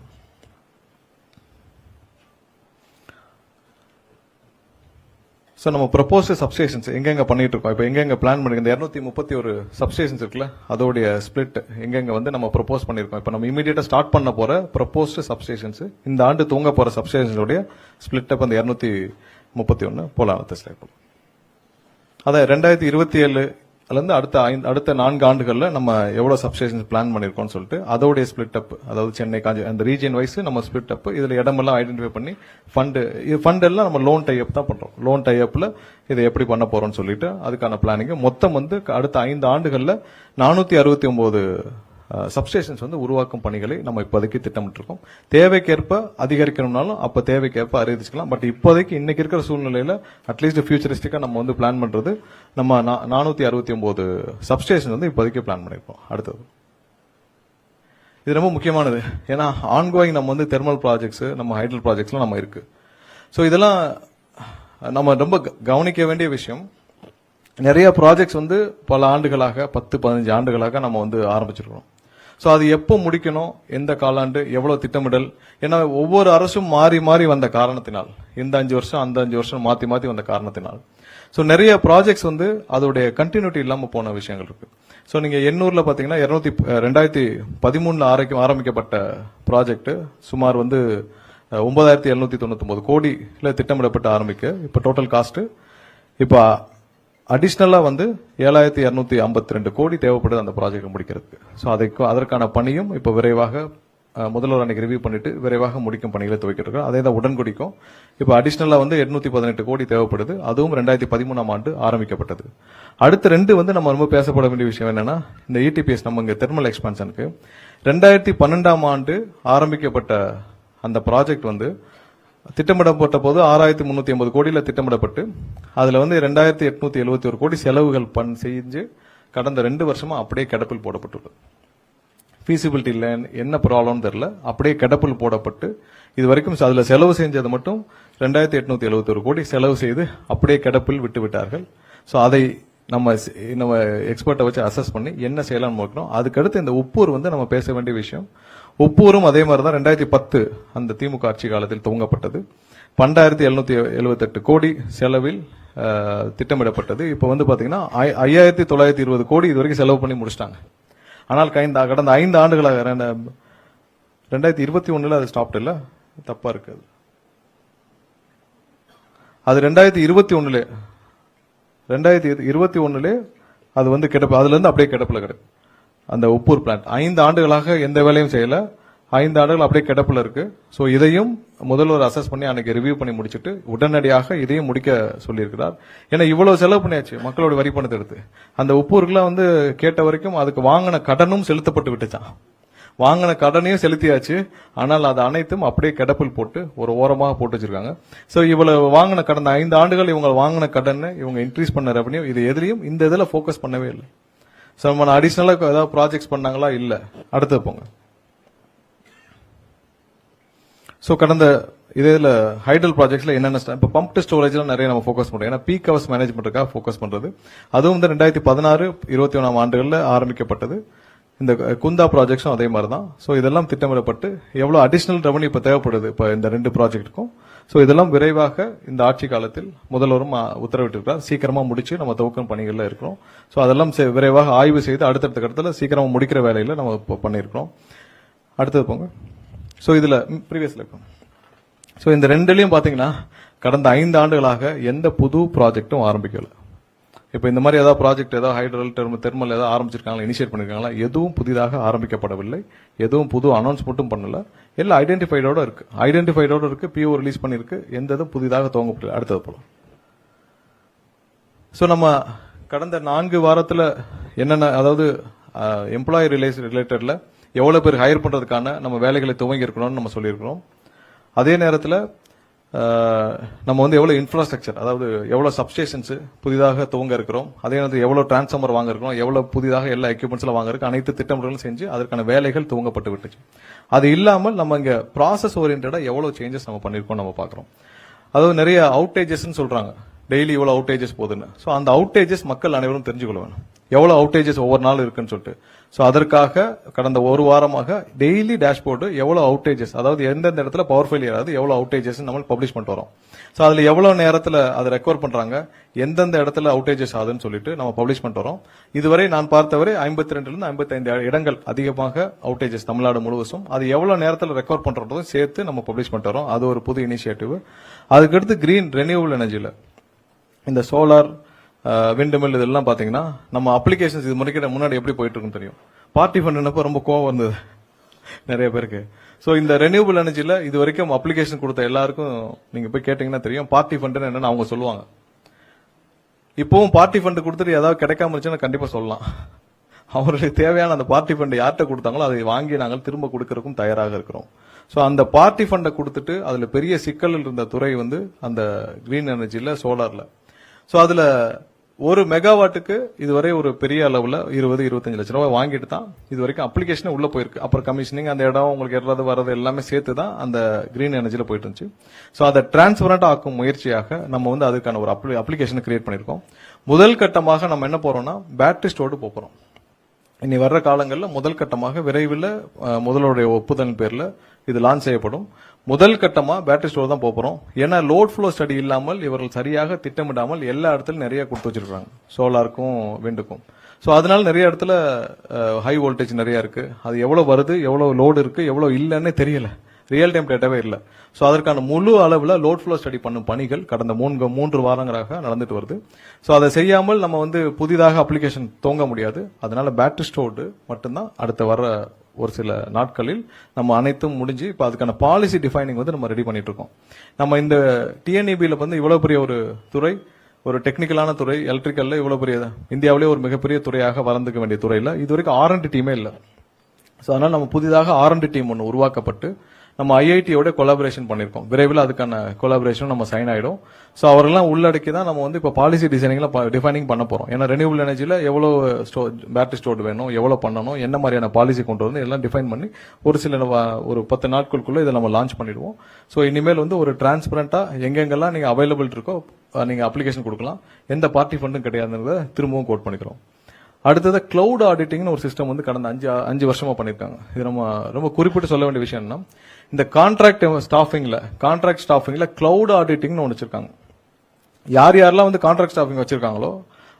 சோ நம்ம ப்ரொபோஸ்ட் சப்ஸ்டேஷன்ஸ் எங்கெங்க பண்ணிட்டு இருக்கோம், இப்போ எங்கெங்க பிளான் பண்ணிருக்கோம், இந்த 231 சப்ஸ்டேஷன்ஸ் இருக்குல்ல அதோடைய ஸ்பிளிட் எங்கெங்க வந்து நம்ம ப்ரொபோஸ் பண்ணிருக்கோம். இப்போ நம்ம இமீடியட்டா ஸ்டார்ட் பண்ண போற ப்ரொபோஸ்ட் சப்ஸ்டேஷன்ஸ் இந்த ஆண்டு தூங்க போற சப்ஸ்டேஷன்ஸோடைய ஸ்பிளிட் அப்ப இந்த 231 போலாம். அடுத்த ஸ்லைட். அதான் 2027 இருந்து அடுத்த 4 ஆண்டுகள்ல நம்ம எவ்வளவு சப்ஸ்டேஷன்ஸ் பிளான் பண்ணிருக்கோம்னு சொல்லிட்டு அதோடைய ஸ்பிளிட் அப், அதாவது சென்னை அந்த ரீஜன் வைஸ் நம்ம ஸ்பிளிட் அப், இதுல இடமெல்லாம் ஐடென்டிஃபை பண்ணி ஃபண்ட் எல்லாம் நம்ம லோன் டைப் தான் பண்றோம். லோன் டைப்ல இதை எப்படி பண்ண போறோம்னு சொல்லிட்டு அதுக்கான பிளானிங் மொத்தம் வந்து அடுத்த 5 ஆண்டுகள்ல 469 சப்ஸ்டேஷன்ஸ் வந்து உருவாக்கும் பணிகளை நம்ம இப்போதைக்கு திட்டமிட்டு இருக்கோம். தேவைக்கேற்ப அதிகரிக்கணும்னாலும் அப்ப தேவைக்கேற்ப அறிவிச்சுக்கலாம். பட் இப்போதைக்கு இன்னைக்கு இருக்கிற சூழ்நிலையில அட்லீஸ்ட் ஃபியூச்சரிஸ்டிக்கா நம்ம வந்து பிளான் பண்றது நம்ம 469 சப்ஸ்டேஷன் வந்து இப்போதைக்கு பிளான் பண்ணிருக்கோம். அடுத்தது இது ரொம்ப முக்கியமானது. ஏன்னா ஆன்கோயிங் நம்ம வந்து தெர்மல் ப்ராஜெக்ட்ஸ், நம்ம ஹைட்ரல் ப்ராஜெக்ட்ஸ்லாம் நம்ம இருக்கு. சோ இதெல்லாம் நம்ம ரொம்ப கவனிக்க வேண்டிய விஷயம். நிறைய ப்ராஜெக்ட்ஸ் வந்து பல ஆண்டுகளாக 10-15 ஆண்டுகளாக நம்ம வந்து ஆரம்பிச்சிருக்கோம். சோ அது எப்போ முடிக்கணும், எந்த காலாண்டு, எவ்வளவு திட்டமிடல், ஏன்னா ஒவ்வொரு அரசும் மாறி மாறி வந்த காரணத்தினால், இந்த 5 வருஷம் அந்த 5 வருஷம் மாத்தி மாத்தி வந்த காரணத்தினால் சோ நிறைய ப்ராஜெக்ட்ஸ் வந்து அதோடைய கண்டினியூட்டி இல்லாம போன விஷயங்கள் இருக்கு. சோ நீங்க எண்ணூர்ல பாத்தீங்கன்னா 2013 ஆரம்பிக்கப்பட்ட ப்ராஜெக்ட் சுமார் வந்து 9,799 கோடியில திட்டமிடப்பட்டு ஆரம்பிக்க இப்ப டோட்டல் காஸ்ட் இப்ப அடிஷனலா வந்து 7,252 கோடி தேவைப்படுது அந்த ப்ராஜெக்ட் முடிக்கிறதுக்கு. சோ அதற்கான பணியும் இப்ப விரைவாக முதல்வர் அன்னைக்கு ரிவ்யூ பண்ணிட்டு விரைவாக முடிக்கும் பணிகளை துவக்கிட்டு இருக்கோம். அதே தான் உடன்குடிக்கும் இப்ப அடிஷனலா வந்து 818 கோடி தேவைப்படுது. அதுவும் 2013 ஆண்டு ஆரம்பிக்கப்பட்டது. அடுத்த 2 வந்து நம்ம ரொம்ப பேசப்பட வேண்டிய விஷயம் என்னன்னா இந்த ETPS நம்ம இங்க தெர்மல் எக்ஸ்பான்ஷனுக்கு 2012 ஆண்டு ஆரம்பிக்கப்பட்ட அந்த ப்ராஜெக்ட் வந்து திட்டமிடப்பட்ட போது 6,380 கோடியில திட்டமிடப்பட்டு அதுல வந்து 2,871 கோடி செலவுகள் செஞ்சு கடந்த 2 வருஷமா அப்படியே கிடப்பில் போடப்பட்டுள்ளது. ஃபீசிபிலிட்டி இல்ல, என்ன ப்ராப்ளம் தெரியல, அப்படியே கிடப்பில் போடப்பட்டு இது வரைக்கும் அதுல செலவு செஞ்சது மட்டும் 2,871 கோடி செலவு செய்து அப்படியே கிடப்பில் விட்டு விட்டார்கள். சோ அதை நம்ம எக்ஸ்பர்ட்டை வச்சு அசஸ் பண்ணி என்ன செய்யலாம்னு பார்க்கணும். அதுக்கடுத்து இந்த உப்பூர் வந்து நம்ம பேச வேண்டிய விஷயம். உப்பூரும் அதே மாதிரி தான் 2010 அந்த திமுக ஆட்சி காலத்தில் துவங்கப்பட்டது. 12,778 கோடி செலவில் திட்டமிடப்பட்டது. இப்போ வந்து பாத்தீங்கன்னா 5,920 கோடி இது வரைக்கும் செலவு பண்ணி முடிச்சிட்டாங்க. ஆனால் கடந்த 5 ஆண்டுகளாக 2021 அது ஸ்டாப்ட் இல்ல, தப்பா இருக்கு. அது 2021 அது வந்து கிடப்பு, அதுல இருந்து அப்படியே கிடப்புல கிடக்கு அந்த உப்பூர் பிளான்ட். 5 ஆண்டுகளாக எந்த வேலையும் செய்யல, 5 ஆண்டுகள் அப்படியே கிடப்புல இருக்கு. சோ இதையும் முதல்வர் அசஸ் பண்ணி அன்னைக்கு ரிவ்யூ பண்ணி முடிச்சிட்டு உடனடியாக இதையும் முடிக்க சொல்லியிருக்கிறார். ஏன்னா இவ்வளவு செலவு பண்ணியாச்சு மக்களோட வரி பணத்தை எடுத்து. அந்த உப்பூருக்குலாம் வந்து கேட்ட வரைக்கும் அதுக்கு வாங்கின கடனும் செலுத்தப்பட்டு விட்டுச்சான். வாங்கின கடனையும் செலுத்தியாச்சு. ஆனால் அது அனைத்தும் அப்படியே கிடப்பில் போட்டு ஒரு ஓரமாக போட்டு வச்சிருக்காங்க. சோ இவ்வளவு வாங்கின கடந்த 5 ஆண்டுகள் இவங்க வாங்கின கடன், இவங்க இன்க்ரீஸ் பண்ண ரெவன்யூ, இது எதுலயும் இந்த இதுல போக்கஸ் பண்ணவே இல்லை. சோ நம்ம அடிஷனலா ஏதாவது ப்ராஜெக்ட்ஸ் பண்ணாங்களா? இல்ல. அடுத்து போங்க. சோ கடந்த இதுல ஹைடல் ப்ராஜெக்ட்ஸ்ல என்னென்ன இப்ப பம்ப் ஸ்டோரேஜ்ல நிறைய நம்ம போக்கஸ் பண்றோம். ஏன்னா பீக் ஹவர்ஸ் மேனேஜ்மெண்ட்டுக்காக போக்கஸ் பண்றது. அதுவும் வந்து 2016-21 ஆண்டுகள்ல ஆரம்பிக்கப்பட்டது. இந்த குந்தா ப்ராஜெக்ட்ஸும் அதே மாதிரி தான். சோ இதெல்லாம் திட்டமிடப்பட்டு எவ்வளவு அடிஷனல் ரெவன்யூ இப்ப தேவைப்படுது இப்ப இந்த 2 ப்ராஜெக்ட்டுக்கும். சோ இதெல்லாம் விரைவாக இந்த ஆட்சி காலத்தில் முதல்வரும் உத்தரவிட்டிருக்கிறார். சீக்கிரமா முடிச்சு நம்ம துவக்கும் பணிகள்ல இருக்கிறோம். சோ அதெல்லாம் விரைவாக ஆய்வு செய்து அடுத்தடுத்த கட்டத்துல சீக்கிரமா முடிக்கிற வேலையில நம்ம பண்ணிருக்கிறோம். அடுத்தது போங்க. சோ இதுல ப்ரீவியஸ்ல இருக்கும். சோ இந்த 2லயும் பாத்தீங்கன்னா கடந்த 5 ஆண்டுகளாக எந்த புது ப்ராஜெக்டும் ஆரம்பிக்கல. இப்ப இந்த மாதிரி ஏதாவது ப்ராஜெக்ட் ஏதாவது ஹைட்ரல் தெர்மல் ஏதாவது ஆரம்பிச்சிருக்காங்களா, இனிஷியேட் பண்ணிருக்காங்களா? எதுவும் புதிதாக ஆரம்பிக்கப்படவில்லை. எதுவும் புது அனௌன்ஸ்மெண்ட்டும் பண்ணல. எல்லாம் ஐடென்டிஃபைடோட இருக்கு. பிஓ ரிலீஸ் பண்ணிருக்கு. எந்த இதுவும் புதிதாக துவங்கப்படல. அடுத்தது போலாம். சோ நம்ம கடந்த 4 வாரத்துல என்னென்ன, அதாவது எம்ப்ளாயி ரிலேட்டட்ல எவ்வளவு பேர் ஹையர் பண்றதுக்கான நம்ம வேலைகளை துவங்கி இருக்கணும்னு நம்ம சொல்லியிருக்கிறோம். அதே நேரத்துல நம்ம வந்து எவ்வளவு இன்ஃப்ராஸ்ட்ரக்சர், அதாவது எவ்வளவு சப்ஸ்டேஷன்ஸ் புதிதாக துவங்க இருக்கிறோம். அதே நேரத்தில் எவ்வளவு டிரான்ஸ்ஃபார்மர் வாங்க இருக்கிறோம், எவ்வளவு புதிதாக எல்லா எக்யூப்மெண்ட்ஸ் எல்லாம் வாங்க இருக்கு, அனைத்து திட்டமிடலும் செஞ்சு அதற்கான வேலைகள் துவங்கப்பட்டு விட்டுச்சு. அது இல்லாமல் நம்ம இங்க ப்ராசஸ் ஓரியன்டா எவ்வளவு சேஞ்சஸ் நம்ம பண்ணிருக்கோம் நம்ம பாக்குறோம். அதாவது நிறைய அவுட்டேஜஸ் சொல்றாங்க, டெய்லி இவ்வளவு அவுட்டேஜஸ் போகுதுன்னு. சோ அந்த அவுட்டேஜஸ் மக்கள் அனைவரும் தெரிஞ்சுக்கொள்ள வேணும், எவ்வளவு அவுட்டேஜஸ் ஒவ்வொரு நாள் இருக்குன்னு சொல்லிட்டு. சோ அதற்காக கடந்த ஒரு வாரமாக டெய்லி டேஷ்போர்டு எவ்வளவு அவுட்டேஜஸ், அதாவது எந்தெந்த இடத்துல பவர் ஃபெயிலியர் ஆகுது, எவ்வளவு அவுட்டேஜஸ் நம்ம பப்ளிஷ் பண்ணிட்டு வரோம். சோ அதுல எவ்வளவு நேரத்துல அதை ரெக்கவர் பண்றாங்க, எந்தெந்த இடத்துல அவுட்டேஜஸ் ஆகுதுன்னு சொல்லிட்டு நம்ம பப்ளிஷ் பண்ணிட்டு வரோம். இதுவரை நான் பார்த்தவரை 52 இருந்து 55 இடங்கள் அதிகமாக அவுட்டேஜஸ் தமிழ்நாடு முழுவதும். அது எவ்வளவு நேரத்துல ரெக்கவர் பண்றதும் சேர்த்து நம்ம பப்ளிஷ் பண்ணிட்டு வரோம். அது ஒரு புது இனிஷியேட்டிவ். அதுக்கடுத்து கிரீன் ரெனியூவபிள் எனர்ஜில இந்த சோலார், விண்ட்மில் இதெல்லாம் பாத்தீங்கன்னா நம்ம அப்ளிகேஷன்ஸ் இது முன்னாடி எப்படி போயிட்டு இருக்குன்னு தெரியும். பார்ட்டி ஃபண்ட் ரொம்ப கோவம் வந்தது நிறைய பேருக்கு. சோ இந்த ரெனியூவபிள் எனர்ஜில இது வரைக்கும் அப்ளிகேஷன் கொடுத்த எல்லாருக்கும் நீங்க போய் கேட்டீங்கன்னா தெரியும் பார்ட்டி ஃபண்ட் என்னன்னு அவங்க சொல்லுவாங்க. இப்பவும் பார்ட்டி ஃபண்ட் கொடுத்துட்டு ஏதாவது கிடைக்காம இருந்துச்சுன்னா கண்டிப்பா சொல்லலாம். அவர்களுக்கு தேவையான அந்த பார்ட்டி ஃபண்ட் யார்கிட்ட கொடுத்தாங்களோ அதை வாங்கி நாங்கள் திரும்ப கொடுக்கறதுக்கும் தயாராக இருக்கிறோம். சோ அந்த பார்ட்டி ஃபண்டை கொடுத்துட்டு அதுல பெரிய சிக்கல் இருந்த துறை வந்து அந்த கிரீன் எனர்ஜில சோலார்ல. சோ அதுல ஒரு மெகாவாட்டுக்கு இதுவரை ஒரு பெரிய அளவுல 20-25 லட்சம் ரூபாய் வாங்கிட்டு தான் இது வரைக்கும் அப்ளிகேஷன் உள்ள போயிருக்கு. அப்புறம் கமிஷனிங், அந்த இடம் உங்களுக்கு ஏறது வர்றது எல்லாமே சேர்த்து தான் அந்த கிரீன் எனர்ஜில போயிட்டு இருந்துச்சு. சோ அதை டிரான்ஸ்பரண்டா ஆக்கும் முயற்சியாக நம்ம வந்து அதுக்கான ஒரு அப்ளிகேஷன் கிரியேட் பண்ணிருக்கோம். முதல் கட்டமாக நம்ம என்ன போறோம்னா பேட்டரி ஸ்டோர்டு போறோம். இனி வர்ற காலங்களில் முதல் கட்டமாக விரைவில் முதலுடைய ஒப்புதல் பேர்ல இது லான்ச் செய்யப்படும். முதல் கட்டமா பேட்டரி ஸ்டோர் தான் போறோம். ஏன்னா லோட் ஃப்ளோ ஸ்டடி இல்லாமல் இவர்கள் சரியாக திட்டமிடாமல் எல்லா இடத்துலயும் நிறைய கொடுத்து வச்சிருக்காங்க, சோலாருக்கும் விண்டுக்கும். சோ அதனால நிறைய இடத்துல ஹை வோல்டேஜ் நிறைய இருக்கு. அது எவ்வளவு வருது, எவ்வளவு லோடு இருக்கு, எவ்வளவு இல்லன்னு தெரியல, ரியல் டைம் டேட்டாவே இல்ல. சோ அதற்கான முழு அளவுல லோட் ஃப்ளோ ஸ்டடி பண்ணும் பணிகள் கடந்த 3 வாரங்களாக நடந்துட்டு வருது. சோ அதை செய்யாமல் நம்ம வந்து புதிதாக அப்ளிகேஷன் துவங்க முடியாது. அதனால பேட்டரி ஸ்டோர்டு மட்டும்தான் அடுத்த வர ஒரு சில நாட்களில் நம்ம அனைத்தும் முடிஞ்சு இப்ப அதுக்கான பாலிசி டிஃபைனிங் வந்து நம்ம ரெடி பண்ணிட்டு இருக்கோம். நம்ம இந்த டிஎன்இபில வந்து இவ்வளவு பெரிய ஒரு துறை, ஒரு டெக்னிக்கலான துறை, எலக்ட்ரிக்கல்ல இவ்வளவு பெரிய இந்தியாவிலே ஒரு மிகப்பெரிய துறையாக வளர்ந்துக்க வேண்டிய துறையில இது வரைக்கும் R&D டீமே இல்ல. சோ அதனால நம்ம புதிதாக R&D டீம் ஒன்று உருவாக்கப்பட்டு நம்ம ஐஐடியோட கொலாபரேஷன் பண்ணிருக்கோம். விரைவில் அதுக்கான கொலாபரேஷன் நம்ம சைன் ஆயிடும். சோ அவரெல்லாம் உள்ளடக்கி தான் நம்ம வந்து இப்ப பாலிசி டிஃபைனிங் பண்ண போறோம். ஏன்னா ரெனியூவபிள் எனர்ஜில எவ்வளவு பேட்டரி ஸ்டோர்டு வேணும், எவ்வளவு பண்ணணும், என்ன மாதிரியான பாலிசி கொண்டு வந்து எல்லாம் டிஃபைன் பண்ணி ஒரு 10 நாட்களுக்குள்ள இதை நம்ம லான்ச் பண்ணிடுவோம். சோ இனிமேல் வந்து ஒரு டிரான்ஸ்பரண்டா எங்கெங்கெல்லாம் நீங்க அவைலபிள் இருக்கோ நீங்க அப்ளிகேஷன் கொடுக்கலாம், எந்த பார்ட்டி ஃபண்டும் கிடையாதுன்றத திரும்பவும் கோட் பண்ணிக்கிறோம். அடுத்தது கிளவுட் ஆடிட்டிங்னு ஒரு சிஸ்டம் வந்து கடந்த 5 வருஷமா பண்ணிருக்காங்க. இது நம்ம ரொம்ப குறிப்பிட்டு சொல்ல வேண்டிய விஷயம் என்ன, இந்த கான்ட்ராக்ட் ஸ்டாஃபிங்ல கிளவுட் ஆடிட்டிங்னு ஒன்று வச்சிருக்காங்க. யார் யாரெல்லாம் வந்து கான்ட்ராக்ட் ஸ்டாஃபிங் வச்சிருக்காங்களோ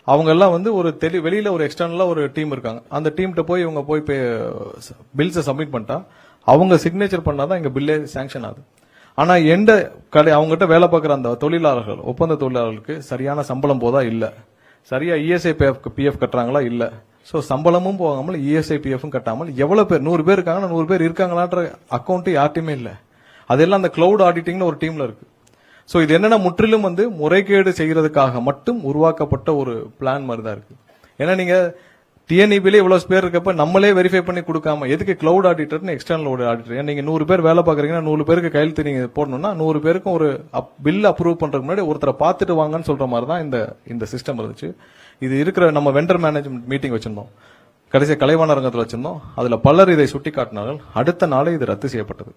அவங்க எல்லாம் வந்து ஒரு வெளியில ஒரு எக்ஸ்டர்னலா ஒரு டீம் இருக்காங்க. அந்த டீம்கிட்ட போய் இவங்க போய் பில்ஸை சப்மிட் பண்ணிட்டா அவங்க சிக்னேச்சர் பண்ணாதான் இங்க பில்லே சாங்ஷன் ஆகுது. ஆனா அவங்ககிட்ட வேலை பார்க்குற அந்த தொழிலாளர்கள், ஒப்பந்த தொழிலாளர்களுக்கு சரியான சம்பளம் போதா இல்ல, சரியா இஎஸ்ஐ பிஎஃப் கட்டுறாங்களா இல்ல. சோ சம்பளமும் போகாமல் இஎஸ்ஐ பிஎஃப்பும் கட்டாமல் எவ்வளவு பேர் 100 பேர் இருக்காங்கன்னா 100 பேர் இருக்காங்களான்ற அக்கௌண்ட் யார்ட்டையுமே இல்ல. அதெல்லாம் அந்த கிளவுட் ஆடிட்டிங்னு ஒரு டீம்ல இருக்கு. சோ இது என்னன்னா முற்றிலும் வந்து முறைகேடு செய்யறதுக்காக மட்டும் உருவாக்கப்பட்ட ஒரு பிளான் மாதிரி தான் இருக்கு. ஏன்னா நீங்க டிஎன்இபில இவ்வளவு பேர் இருக்கப்ப நம்மளே வெரிஃபை பண்ணி கொடுக்காம எதுக்கு கிளவுட் ஆடிட்டர்னு எக்ஸ்டர்னல் ஆடிட்டர்? நீங்க 100 பேர் வேலை பாக்குறீங்கன்னா 100 பேருக்கு கையெழுத்து நீங்க போடணும்னா 100 பேருக்கும் ஒரு பில் அப்ரூவ் பண்றதுக்கு முன்னாடி ஒருத்தரை பார்த்துட்டு வாங்கன்னு சொல்ற மாதிரி தான் இந்த சிஸ்டம் இருந்துச்சு. இது இருக்கிற நம்ம வெண்டர் மேனேஜ்மெண்ட் மீட்டிங் வச்சிருந்தோம், கடைசியா கலைவாணரங்கத்தில் வச்சிருந்தோம். அதுல பலர் இதை சுட்டி காட்டினார்கள். அடுத்த நாளே இது ரத்து செய்யப்பட்டது.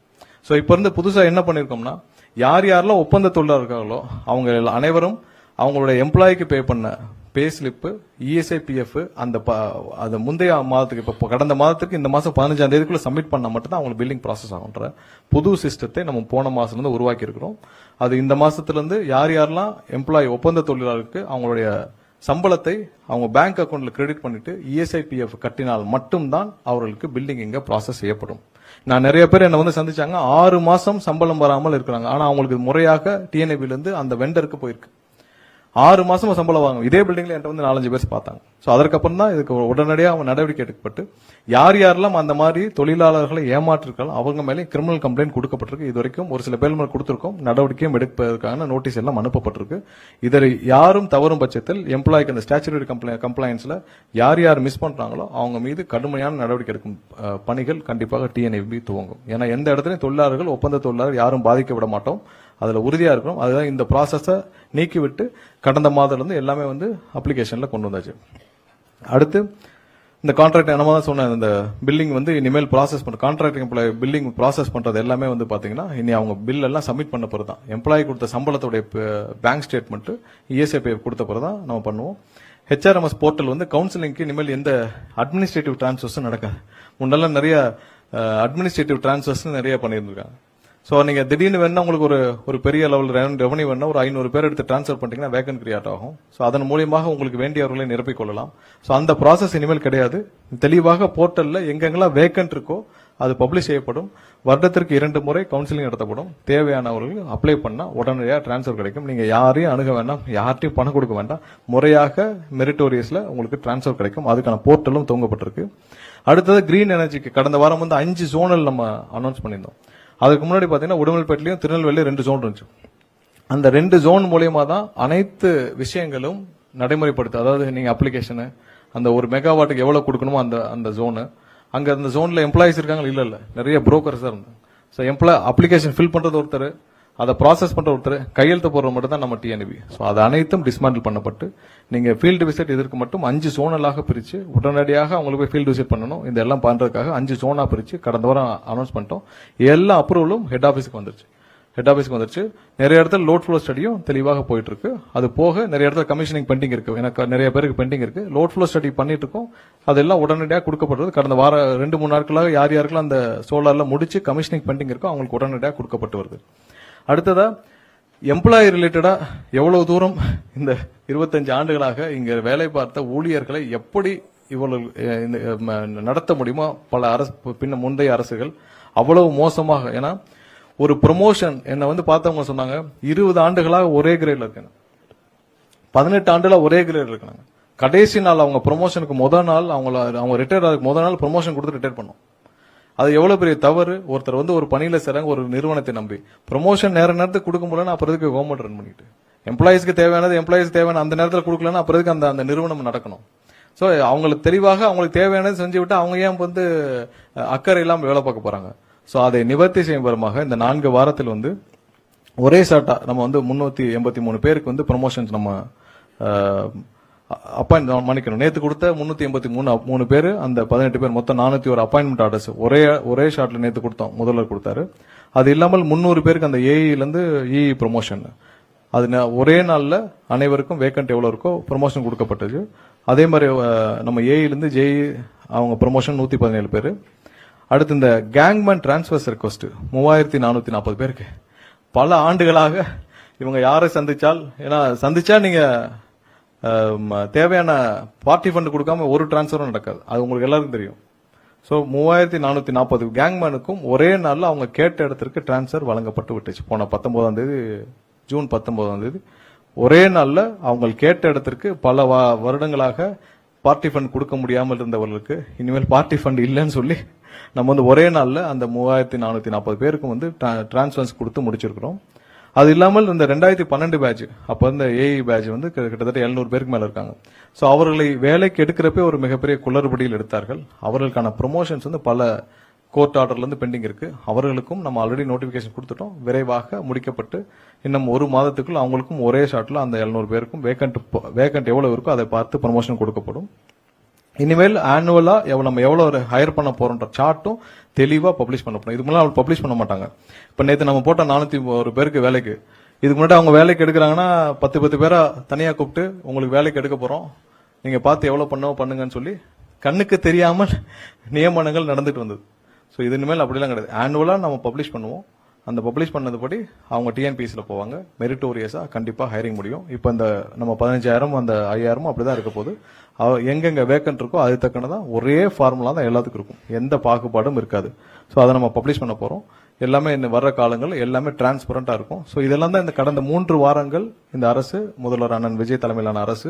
சோ இப்ப இருந்து புதுசா என்ன பண்ணிருக்கோம்னா, யாரெல்லாம் ஒப்பந்த தொழிலாளர் இருக்காங்களோ அவங்க அனைவரும் அவங்களுடைய எம்ப்ளாய்க்கு பே பண்ண பே ஸ்லிப், இஎஸ்ஐ பிஎஃப் அந்த முந்தைய மாதத்துக்கு இப்ப கடந்த மாதத்துக்கு இந்த மாசம் 15ஆம் தேதிக்குள்ள சப்மிட் பண்ணா மட்டும் தான் அவங்களுக்கு பில்லிங் ப்ராசஸ் ஆகுன்ற புது சிஸ்டத்தை நம்ம போன மாசத்துல இருந்து உருவாக்கி இருக்கிறோம். அது இந்த மாசத்துல இருந்து யாரெல்லாம் எம்ப்ளாய் ஒப்பந்த தொழிலாளருக்கு அவங்களுடைய சம்பளத்தை அவங்க பேங்க் அக்கௌண்ட்ல கிரெடிட் பண்ணிட்டு இஎஸ்ஐ பிஎஃப் கட்டினால் மட்டும்தான் அவர்களுக்கு பில்லிங் இங்க ப்ராசஸ் செய்யப்படும். நான் நிறைய பேர் என்ன வந்து சந்திச்சாங்க, 6 மாசம் சம்பளம் வராமல் இருக்கிறாங்க. ஆனா அவங்களுக்கு முறையாக டிஎன்ஏபில இருந்து அந்த வெண்டருக்கு போயிருக்கு. 6 மாசமா சம்பளம் வாங்க இதே பில்டிங்ல என்கிட்ட வந்து 4-5 பேர் பார்த்தாங்க. சோ அதற்கப்புறம் தான் இதுக்கு உடனடியாக நடவடிக்கை எடுக்கப்பட்டு யாரெல்லாம் அந்த மாதிரி தொழிலாளர்களை ஏமாற்றிருக்காலும் அவங்க மேலே கிரிமினல் கம்ப்ளைண்ட் கொடுக்கப்பட்டிருக்கு. இது வரைக்கும் ஒரு சில பேர் மேல கொடுத்திருக்கோம், நடவடிக்கையும் எடுப்பதற்கான நோட்டீஸ் எல்லாம் அனுப்பப்பட்டிருக்கு. இதை யாரும் தவறும் பட்சத்தில் எம்ப்ளாய்க்கு அந்த ஸ்டாச்சுரரி கம்ப்ளைண்ட்ஸ்ல யார் மிஸ் பண்றாங்களோ அவங்க மீது கடுமையான நடவடிக்கை எடுக்கும் பணிகள் கண்டிப்பாக டிஎன்ஏபி துவங்கும். ஏன்னா எந்த இடத்துலயும் தொழிலாளர்கள் ஒப்பந்த தொழிலாளர் யாரும் பாதிக்க விட மாட்டோம், அதுல உறுதியா இருக்கணும். அதுதான் இந்த ப்ராசஸை நீக்கிவிட்டு கடந்த மாதத்துல இருந்து எல்லாமே வந்து அப்ளிகேஷன்ல கொண்டு வந்தாச்சு. அடுத்து இந்த கான்ட்ராக்ட் நம்ம தான் சொன்ன இந்த பில்லிங் வந்து இனிமேல் ப்ராசஸ் பண்ண கான்ட்ராக்ட் எம்ப்ளாய் பில்லிங் ப்ராசஸ் பண்றது எல்லாமே வந்து பாத்தீங்கன்னா இனி அவங்க பில் எல்லாம் சப்மிட் பண்ண பிறகு தான் எம்ப்ளாயி கொடுத்த சம்பளத்துடைய பேங்க் ஸ்டேட்மெண்ட் இஎஸ்ஐ கொடுத்த பிறகு தான் நம்ம பண்ணுவோம். ஹெச்ஆர்எம்எஸ் போர்ட்டல் வந்து கவுன்சிலிங்க்கு இனிமேல் எந்த அட்மினிஸ்ட்ரேட்டிவ் டிரான்ஸ்ஃபர்ஸும் நடக்காது. முன்னெல்லாம் நிறைய அட்மினிஸ்ட்ரேட்டிவ் டிரான்ஸ்ஃபர்ஸ் நிறைய பண்ணியிருந்திருக்காங்க. சோ நீங்க திடீர்னு வேணா உங்களுக்கு ஒரு பெரிய லெவல் ரெவன்யூ வேணா ஒரு 500 பேர் எடுத்து டிரான்ஸ்ஃபர் பண்ணிட்டீங்கன்னா வேகன் கிரியேட் ஆகும். சோ அதன் மூலியமாக உங்களுக்கு வேண்டியவர்களை நிரப்பிக் கொள்ளலாம். சோ அந்த ப்ராசஸ் இனிமேல் கிடையாது. தெளிவாக போர்ட்டல்ல எங்கெங்கெல்லாம் வேகன்ட் இருக்கோ அது பப்ளிஷ் செய்யப்படும். வருடத்திற்கு 2 முறை கவுன்சிலிங் நடத்தப்படும். தேவையானவர்கள் அப்ளை பண்ணா உடனடியாக டிரான்ஸ்ஃபர் கிடைக்கும். நீங்க யாரையும் அணுக வேண்டாம், யார்ட்டையும் பணம் கொடுக்க வேண்டாம். முறையாக மெரிட்டோரியஸ்ல உங்களுக்கு டிரான்ஸ்ஃபர் கிடைக்கும். அதுக்கான போர்ட்டலும் துவங்கப்பட்டிருக்கு. அடுத்தது கிரீன் எனர்ஜிக்கு கடந்த வாரம் வந்து 5 ஜோனல் நம்ம அனௌன்ஸ் பண்ணியிருந்தோம். அதுக்கு முன்னாடி பாத்தீங்கன்னா உடுமல்பேட்டிலையும் திருநெல்வேலியும் 2 ஜோன் இருந்துச்சு. அந்த 2 ஜோன் மூலியமா தான் அனைத்து விஷயங்களும் நடைமுறைப்படுத்து. அதாவது நீங்க அப்ளிகேஷன் அந்த ஒரு மெகாவாட்டுக்கு எவ்வளவு கொடுக்கணுமோ அந்த ஜோனு, அங்க அந்த ஜோன்ல எம்ப்ளாயிஸ் இருக்காங்க இல்ல நிறைய புரோக்கர்ஸ் தான் இருந்தாங்க. சோ அப்ளிகேஷன் ஃபில் பண்றது ஒருத்தர், அதை ப்ராசஸ் பண்ற ஒருத்தர், கையெழுத்து போடுற மட்டும் தான் நம்ம டிஎன்இபி. சோ அது அனைத்தும் டிஸ்மேண்டில் பண்ணப்பட்டு நீங்க ஃபீல்டு விசிட் இதற்கு மட்டும் 5 ஜோனலாக பிரிச்சு உடனடியாக அவங்களுக்கு போய் ஃபீல்டு விசிட் பண்ணணும். இதெல்லாம் பண்றதுக்காக 5 ஜோனா பிரிச்சு கடந்த வாரம் அனௌன்ஸ் பண்ணிட்டோம். எல்லா அப்ரூவலும் ஹெட் ஆபீஸ்க்கு வந்துருச்சு. நிறைய இடத்துல லோட் ஃப்ளோ ஸ்டடியும் தெளிவாக போயிட்டு இருக்கு. அது போக நிறைய இடத்துல கமிஷனிங் பெண்டிங் இருக்கு. எனக்கு நிறைய பேருக்கு பெண்டிங் இருக்கு. லோட் ஃப்ளோ ஸ்டடி பண்ணிட்டு இருக்கோம். அதெல்லாம் உடனடியாக கொடுக்கப்பட்டது. கடந்த வாரம் 2-3 நாட்களாக யாருக்கெல்லாம் அந்த சோலார்ல முடிச்சு கமிஷனிங் பெண்டிங் இருக்கோ அவங்களுக்கு உடனடியாக கொடுக்கப்பட்டு வருது. அடுத்ததா எம்ப்ளாயி ரிலேட்டடா எவ்வளவு தூரம் இந்த 25 ஆண்டுகளாக இங்க வேலை பார்த்த ஊழியர்களை எப்படி இவ்வளவு நடத்த முடியுமோ பல முந்தைய அரசுகள் அவ்வளவு மோசமாக. ஏன்னா ஒரு ப்ரொமோஷன் என்ன வந்து பார்த்தவங்க சொன்னாங்க 20 ஆண்டுகளாக ஒரே கிரேட்ல இருக்கேன், 18 ஆண்டுல ஒரே கிரேட் இருக்காங்க. கடைசி நாள் அவங்க ப்ரொமோஷனுக்கு முதல் நாள் அவங்க ரிட்டையர் ஆகிறதுக்கு முதல் நாள் ப்ரொமோஷன் கொடுத்து ரிட்டையர் பண்ணோம். அது எவ்வளவு பெரிய தவறு. ஒருத்தர் வந்து ஒரு பணியில சேராங்க ஒரு நிறுவனத்தை நம்பி ப்ரொமோஷன் நேரத்துக்கு கொடுக்க முடியலன்னா அப்புறம் எதுக்கு கவர்மெண்ட் ரன் பண்ணிட்டு எம்ப்ளாயிஸ்க்கு தேவையான அந்த நேரத்தில் கொடுக்கலன்னா அப்புறம் எதுக்கு அந்த நிறுவனம் நடக்கணும். சோ அவங்களுக்கு தெளிவாக அவங்களுக்கு தேவையானது செஞ்சு விட்டு அவங்க ஏன் வந்து அக்கறை இல்லாம வேலை பார்க்க போறாங்க. சோ அதை நிவர்த்தி செய்யும் விதமாக இந்த 4 வாரத்தில் வந்து ஒரே ஷார்ட்டா நம்ம வந்து 383 பேருக்கு வந்து ப்ரொமோஷன்ஸ் நம்ம அப்பாயின்ட் பண்ணிக்கணும். நேத்து கொடுத்த 383 பேர், அந்த 18 பேர் மொத்தம் 401 அப்பாயின்மெண்ட் ஆர்டர்ஸ் ஒரே ஷாட்ல நேத்து கொடுத்தோம். முதல்வர் கொடுத்தாரு. அது இல்லாமல் 300 பேருக்கு அந்த ஏஇல இருந்து இஇ ப்ரொமோஷன் அது ஒரே நாள்ல அனைவருக்கும் வேக்கண்ட் எவ்வளவு இருக்கோ ப்ரொமோஷன் கொடுக்கப்பட்டது. அதே மாதிரி நம்ம ஏஇலிருந்து ஜேஇ அவங்க ப்ரொமோஷன் 117 பேர். அடுத்து இந்த கேங்மேன் டிரான்ஸ்ஃபர்ஸ் ரெக்வஸ்ட் 3440 பேருக்கு. பல ஆண்டுகளாக இவங்க யாரை சந்திச்சா நீங்க தேவையான பார்ட்டி ஃபண்ட் கொடுக்காம ஒரு டிரான்ஸ்ஃபரும் நடக்காது. அது உங்களுக்கு எல்லாருக்கும் தெரியும். சோ 3440 கேங்மேனுக்கும் ஒரே நாள்ல அவங்க கேட்ட இடத்திற்கு டிரான்ஸ்ஃபர் வழங்கப்பட்டு விட்டுச்சு. போன 19ஆம் தேதி, ஜூன் 19ஆம் தேதி ஒரே நாள்ல அவங்க கேட்ட இடத்திற்கு பல வருடங்களாக பார்ட்டி ஃபண்ட் கொடுக்க முடியாமல் இருந்தவர்களுக்கு இனிமேல் பார்ட்டி ஃபண்ட் இல்லைன்னு சொல்லி நம்ம வந்து ஒரே நாள்ல அந்த 3440 பேருக்கும் வந்து டிரான்ஸ்ஃபர்ஸ் கொடுத்து முடிச்சிருக்கிறோம். அது இல்லாமல் இந்த 2012 பேட்ச், அப்ப இந்த ஏஇ பேட்ச் வந்து கிட்டத்தட்ட 700 பேருக்கு மேல இருக்காங்க. சோ அவர்களை வேலைக்கு எடுக்கிறப்பே ஒரு மிகப்பெரிய குளறுபடியில் எடுத்தார்கள். அவர்களுக்கான ப்ரொமோஷன்ஸ் வந்து பல கோர்ட் ஆர்டர்ல இருந்து பெண்டிங் இருக்கு. அவர்களுக்கும் நம்ம ஆல்ரெடி நோட்டிபிகேஷன் கொடுத்துட்டோம். விரைவாக முடிக்கப்பட்டு இன்னும் ஒரு மாதத்துக்குள் அவங்களுக்கும் ஒரே ஷாட்ல அந்த 700 பேருக்கும் வேக்கண்ட் எவ்வளவு இருக்கோ அதை பார்த்து ப்ரொமோஷன் கொடுக்கப்படும். இனிமேல் ஆனுவலா நம்ம எவ்வளவு ஹையர் பண்ண போறோம்ன்ற சார்ட்டும் தெளிவா பப்ளிஷ் பண்ண போறோம். இதுக்கு முன்னாடி அவங்க பப்ளிஷ் பண்ண மாட்டாங்க. இப்ப நேத்து நம்ம போட்ட 401 பேருக்கு வேலைக்கு, இதுக்கு முன்னாடி அவங்க வேலைக்கு எடுக்கிறாங்கன்னா 10 பேரா தனியா கூப்பிட்டு உங்களுக்கு வேலைக்கு எடுக்க போறோம், நீங்க பார்த்து எவ்வளவு பண்ணுங்கன்னு சொல்லி கண்ணுக்கு தெரியாமல் நியமனங்கள் நடந்துட்டு வந்தது. சோ இது இனிமேல் அப்படிலாம் கிடையாது. ஆனுவலா நம்ம பப்ளிஷ் பண்ணுவோம். அந்த பப்ளிஷ் பண்ணதுபடி அவங்க டிஎன்பிஎஸ்ல போவாங்க. மெரிட்டோரியஸா கண்டிப்பா ஹைரிங் முடியும். இப்ப இந்த நம்ம 15,000 அந்த 5,000 அப்படிதான் இருக்க போகுது. எங்கெங்க வேக்கன்ட் இருக்கோ அது தக்கனதான் ஒரே ஃபார்முலா தான் எல்லாத்துக்கும் இருக்கும். எந்த பாகுபாடும் இருக்காது. சோ அதை நம்ம பப்ளிஷ் பண்ண போறோம். எல்லாமே இந்த வர்ற காலங்கள் எல்லாமே டிரான்ஸ்பரண்டா இருக்கும். சோ இதெல்லாம் தான் இந்த கடந்த 3 வாரங்கள் இந்த அரசு, முதல்வர் அண்ணன் விஜய் தலைமையிலான அரசு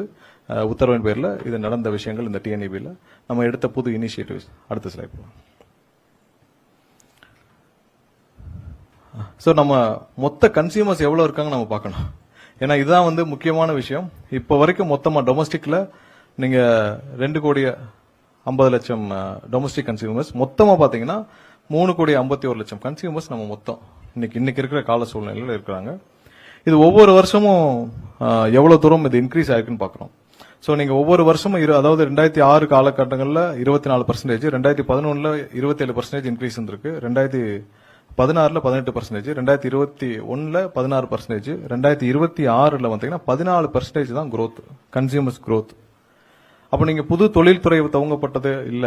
உத்தரவின் பேர்ல இது நடந்த விஷயங்கள். இந்த டிஎன்இபில நம்ம எடுத்த புது இனிஷியேட்டிவ்ஸ். அடுத்த ஸ்லைட் போலாம். சோ நம்ம மொத்த கன்சியூமர்ஸ் எவ்வளவு இருக்காங்க நம்ம பார்க்கணும். ஏன்னா இதுதான் வந்து முக்கியமான விஷயம். இப்ப வரைக்கும் மொத்தமா டொமஸ்டிக்ல நீங்க 2,50,00,000 டொமஸ்டிக் கன்சியூமர்ஸ், மொத்தமா பாத்தீங்கன்னா 3,51,00,000 கன்சியூமர்ஸ் நம்ம மொத்தம் இன்னைக்கு இருக்கிற கால சூழ்நிலையில இருக்கிறாங்க. இது ஒவ்வொரு வருஷமும் எவ்வளவு தூரம் இது இன்க்ரீஸ் ஆயிருக்குன்னு பாக்குறோம். சோ நீங்க ஒவ்வொரு வருஷமும் அதாவது 2006 காலகட்டங்கள்ல 24%, 2011ல 27% இன்க்ரீஸ் இருந்திருக்கு, 2016ல 18%, 2021ல 16%, 2026ல பாத்தீங்கன்னா 14% தான் growth, கன்சியூமர்ஸ் growth. அப்ப நீங்க புது தொழில்துறை துவங்கப்பட்டது இல்ல,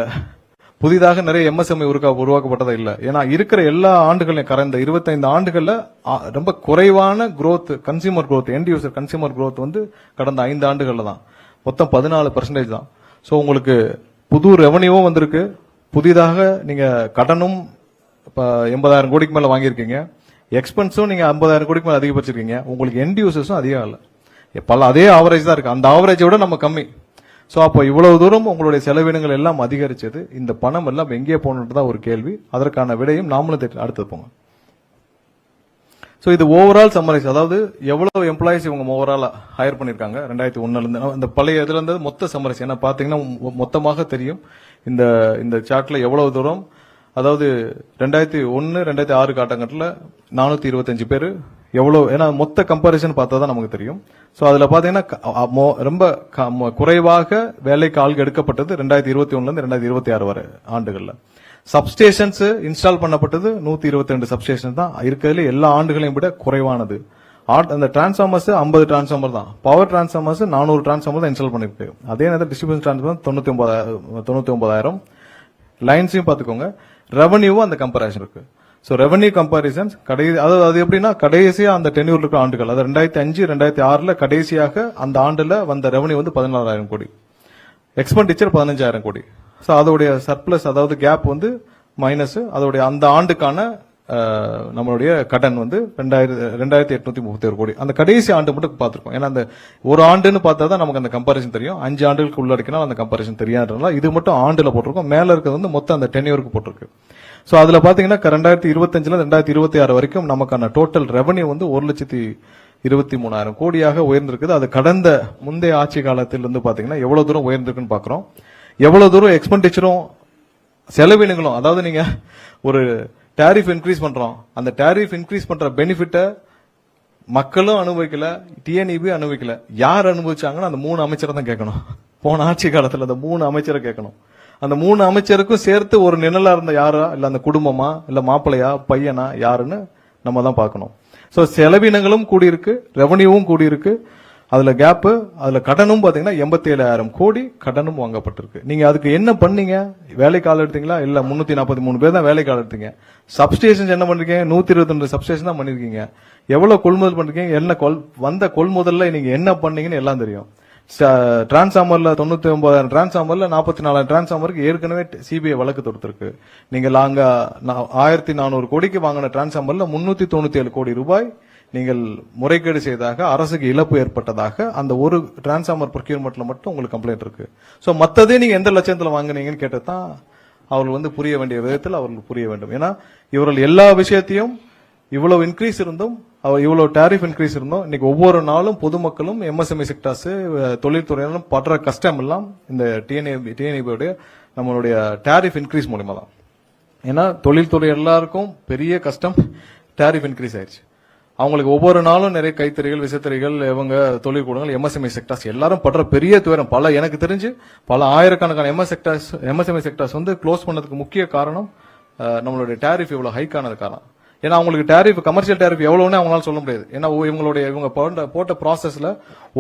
புதிதாக நிறைய எம்எஸ்எம்இ உருவாக்கப்பட்டதா இல்ல. ஏன்னா இருக்கிற எல்லா ஆண்டுகளையும் கடந்த 25 ஆண்டுகள்ல ரொம்ப குறைவான growth, consumer growth, end user consumer growth வந்து கடந்த 5 ஆண்டுகள்ல தான் மொத்தம் 14% தான். சோ உங்களுக்கு புது ரெவன்யூவும் வந்திருக்கு, புதிதாக நீங்க கடனும் 80,000 கோடிக்கு மேல வாங்கியிருக்கீங்க, எக்ஸ்பென்ஸும் நீங்க 50,000 கோடிக்கு மேல அதிகப்படுத்திருக்கீங்க, உங்களுக்கு எண்ட் யூசர்ஸும் அதிகம் இல்ல, அதே ஆவரேஜ் தான் இருக்கு. அந்த ஆவரேஜை விட நம்ம கம்மி. சோ அப்போ இவ்வளவு தூரம் உங்களுடைய செலவினங்கள் எல்லாம் அதிகரிச்சது, இந்த பணம் எல்லாம் எங்கே போகணுன்றது தான் ஒரு கேள்வி. அதற்கான விடையும் நாமளும் அடுத்தது போங்க. சோ இது ஓவரால் சம்மரைஸ், அதாவது எவ்வளவு எம்ப்ளாயிஸ் இவங்க ஓவரால் ஹையர் பண்ணிருக்காங்க 2001ல இருந்து, இந்த பழைய இதுல இருந்து மொத்த சம்மரைஸ். ஏன்னா பாத்தீங்கன்னா மொத்தமாக தெரியும் இந்த சார்ட்ல எவ்வளவு தூரம், அதாவது 2001, 2006 காலகட்டத்தில் 425 பேர் எவ்வளவு, ஏன்னா மொத்த கம்பாரிசன் பார்த்தா தான் நமக்கு தெரியும். சோ அதுல பாத்தீங்கன்னா ரொம்ப குறைவாக வேலைக்கு ஆள்கள் எடுக்கப்பட்டது 2021ல இருந்து 2026 வரை ஆண்டுகள்ல. சப்ஸ்டேஷன்ஸ் இன்ஸ்டால் பண்ணப்பட்டது 122 சப்ஸ்டேஷன் தான் இருக்கிறதுல எல்லா ஆண்டுகளையும் விட குறைவானது. அந்த டிரான்ஸ்ஃபார்மர்ஸ் 50 டிரான்ஸ்ஃபார்மர் தான், பவர் டிரான்ஸ்ஃபார்மர்ஸ் 400 டிரான்ஸ்ஃபார்மர் தான் இன்ஸ்டால் பண்ணிருக்கு. அதே நேரத்தில் டிஸ்ட்ரிபியூஷன் டிரான்ஸ்ஃபார்மர் 99,000 லைன்ஸையும் பாத்துக்கோங்க. ரெவன்யூவும் அந்த கம்பேரிசன் இருக்கு. சோ ரெவன்யூ கம்பாரிசன்ஸ் அது எப்படின்னா கடைசியா அந்த டென்யூர் இருக்கிற ஆண்டுகள், அதாவது 2005, 2006ல கடைசியாக அந்த ஆண்டுல வந்த ரெவன்யூ வந்து 16,000 கோடி, எக்ஸ்பெண்டிச்சர் 15,000 கோடி. சோ அதோடைய சர்ப்ளஸ், அதாவது கேப் வந்து மைனஸ், அதோடைய அந்த ஆண்டுக்கான நம்மளுடைய கடன் வந்து 2,831 கோடி. அந்த கடைசி ஆண்டு மட்டும் பார்த்திருக்கோம். ஏன்னா அந்த ஒரு ஆண்டுன்னு பார்த்தா தான் நமக்கு அந்த கம்பாரிசன் தெரியும். 5 ஆண்டுகளுக்கு உள்ளடக்கினால் அந்த கம்பாரிசன் தெரியாதுனால இது மட்டும் ஆண்டுல போட்டிருக்கோம். மேல இருக்கிறது வந்து மொத்தம் அந்த டென்யூருக்கு போட்டிருக்கு. சோ அதுல பாத்தீங்கன்னா 2025ல 2026 வரைக்கும் நமக்கான டோட்டல் ரெவன்யூ வந்து 1,23,000 கோடியாக உயர்ந்திருக்குது. அது கடந்த முந்தைய ஆட்சி காலத்தில் இருந்து பாத்தீங்கன்னா எவ்வளவு தூரம் உயர்ந்திருக்குன்னு பாக்குறோம். எவ்வளவு தூரம் எக்ஸ்பெண்டிச்சரும் செலவினங்களும், அதாவது நீங்க ஒரு டாரிஃப் இன்க்ரீஸ் பண்றோம், அந்த டாரிஃப் இன்க்ரீஸ் பண்ற பெனிஃபிட்ட மக்களும் அனுபவிக்கல, டிஎன்இபி அனுபவிக்கல. யார் அனுபவிச்சாங்கன்னா அந்த 3 அமைச்சரை தான் கேட்கணும். போன ஆட்சி காலத்துல அந்த 3 அமைச்சரை கேட்கணும். அந்த 3 அமைச்சருக்கும் சேர்த்து ஒரு நிழலா இருந்த யாரா, இல்ல அந்த குடும்பமா, இல்ல மாப்பிள்ளையா, பையனா, யாருன்னு நம்ம தான் பார்க்கணும். சோ செலவினங்களும் கூடியிருக்கு, ரெவன்யூவும் கூடியிருக்கு. அதுல கேப், அதுல கடனும் பாத்தீங்கன்னா 87,000 கோடி கடனும் வாங்கப்பட்டிருக்கு. நீங்க அதுக்கு என்ன பண்ணீங்க? வேலைக்கு ஆள் எடுத்தீங்களா? இல்ல 343 பேர் தான் வேலைக்கு ஆள் எடுத்தீங்க. சப்ஸ்டேஷன் என்ன பண்றீங்க? 122 சப்ஸ்டேஷன் தான் பண்ணிருக்கீங்க. எவ்வளவு கொள்முதல் பண்றீங்க? என்ன வந்த கொள்முதல்ல நீங்க என்ன பண்ணீங்கன்னு எல்லாம் தெரியும். டிரான்ஸ்ஃபார்மர்ல 99,000 டிரான்ஸ்ஃபார்மர்ல 44,000 டிரான்ஸ்ஃபார்மருக்கு ஏற்கனவே சிபிஐ வழக்கு தொடுத்திருக்கு. நீங்க அங்க 1,400 கோடிக்கு வாங்கின டிரான்ஸ்ஃபார்மர்ல 397 கோடி ரூபாய் நீங்கள் முறைகேடு செய்ததாக, அரசுக்கு இழப்பு ஏற்பட்டதாக அந்த ஒரு டிரான்ஸ்ஃபார்மர் ப்ரொக்யூர்மெண்ட்ல மட்டும் உங்களுக்கு கம்ப்ளைண்ட் இருக்கு. சோ மத்ததே நீங்க எந்த லட்சத்துல வாங்குனீங்கன்னு கேட்டதான் அவர்கள் புரிய வேண்டிய விதத்தில் அவர்கள் புரிய வேண்டும். ஏன்னா இவர்கள் எல்லா விஷயத்தையும் இவ்வளவு இன்க்ரீஸ் இருந்தும், இவ்வளவு டாரிஃப் இன்க்ரீஸ் இருந்தும், இன்னைக்கு ஒவ்வொரு நாளும் பொதுமக்களும் எம்எஸ்எம்இ செக்டார்ஸ் தொழில்துறையினரும் படுற கஷ்டம் எல்லாம் இந்த டிஎன்ஏபியோட நம்மளுடைய டாரிஃப் இன்க்ரீஸ் மூலமா தான். ஏன்னா தொழில்துறை எல்லாருக்கும் பெரிய கஷ்டம் டாரிஃப் இன்க்ரீஸ் ஆயிடுச்சு. அவங்களுக்கு ஒவ்வொரு நாளும் நிறைய கைத்தறிகள், விசைத்தறிகள், இவங்க தொழிற்கூடங்கள், எம்எஸ்எம்இ செக்டார்ஸ் எல்லாரும் படுற பெரிய துயரம். எனக்கு தெரிஞ்சு பல ஆயிரக்கணக்கான எம்எஸ்எம்இ செக்டார்ஸ் க்ளோஸ் பண்ணதுக்கு முக்கிய காரணம் நம்மளுடைய டாரிஃப் இவ்வளவு ஹைக் ஆனது காரணம். ஏன்னா அவங்களுக்கு டாரிஃப், கமர்ஷியல் டாரிஃப் எவ்வளவுன்னு அவங்களால சொல்ல முடியாது. ஏன்னா இவங்க போட்ட ப்ராசஸ்ல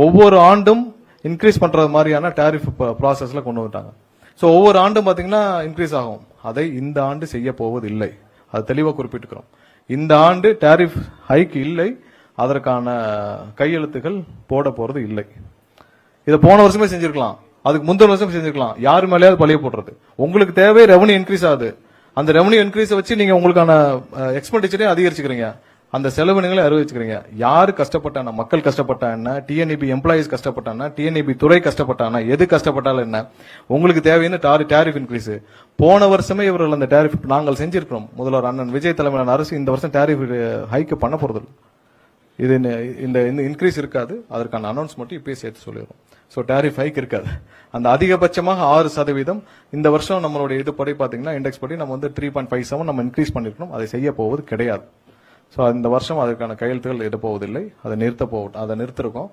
ஒவ்வொரு ஆண்டும் இன்க்ரீஸ் பண்றது மாதிரியான டாரிஃப் ப்ராசஸ்ல கொண்டு வந்துட்டாங்க. சோ ஒவ்வொரு ஆண்டும் பாத்தீங்கன்னா இன்க்ரீஸ் ஆகும். அதை இந்த ஆண்டு செய்ய போவது இல்லை. அது தெளிவா குறிப்பிட்டுக்கிறோம். இந்த ஆண்டு டாரிஃப் ஹைக் இல்லை, அதற்கான கையெழுத்துகள் போட போறது இல்லை. இதை போன வருஷமே செஞ்சிருக்கலாம், அதுக்கு முந்தின வருஷம் செஞ்சிருக்கலாம். யாரு மேலேயாவது பழிய போடுறது. உங்களுக்கு தேவை ரெவன்யூ இன்க்ரீஸ் ஆகுது, அந்த ரெவன்யூ இன்க்ரீஸ் வச்சு நீங்க உங்களுக்கான எக்ஸ்பெண்டிச்சரையும் அதிகரிச்சுக்கிறீங்க, அந்த செலவினங்களை அறிவிச்சுக்கிறீங்க. யாரு கஷ்டப்பட்டானா? மக்கள் கஷ்டப்பட்டா என்ன? TNEB employees கஷ்டப்பட்டானா? டிஎன்இபி துறை கஷ்டப்பட்டானா? எது கஷ்டப்பட்டாலும் என்ன? உங்களுக்கு தேவையான டாரிஃப் இன்க்ரீஸ். போன வருஷமே இவர்கள் அந்த டாரிஃப் நாங்கள் செஞ்சிருக்கிறோம். முதல்வர் அண்ணன் விஜய் தலைமையிலான அரசு இந்த வருஷம் டாரிஃப் ஹைக் பண்ண போறது. இது இந்த இன்க்ரீஸ் இருக்காது. அதற்கான அனௌன்ஸ் மட்டும் இப்பயே சேர்த்து சொல்லிடுறோம். சோ டாரிஃப் ஹைக் இருக்காது. அந்த அதிகபட்சமாக 6% இந்த வருஷம் நம்மளுடைய இது படி பாத்தீங்கன்னா இண்டெக்ஸ் படி நம்ம 3.57 நம்ம இன்க்ரீஸ் பண்ணிருக்கணும். அதை செய்ய போவது கிடையாது. சோ இந்த வருஷம் அதற்கான கையெழுத்துகள் இட போவதில்லை. அதை நிறுத்திருக்கோம்.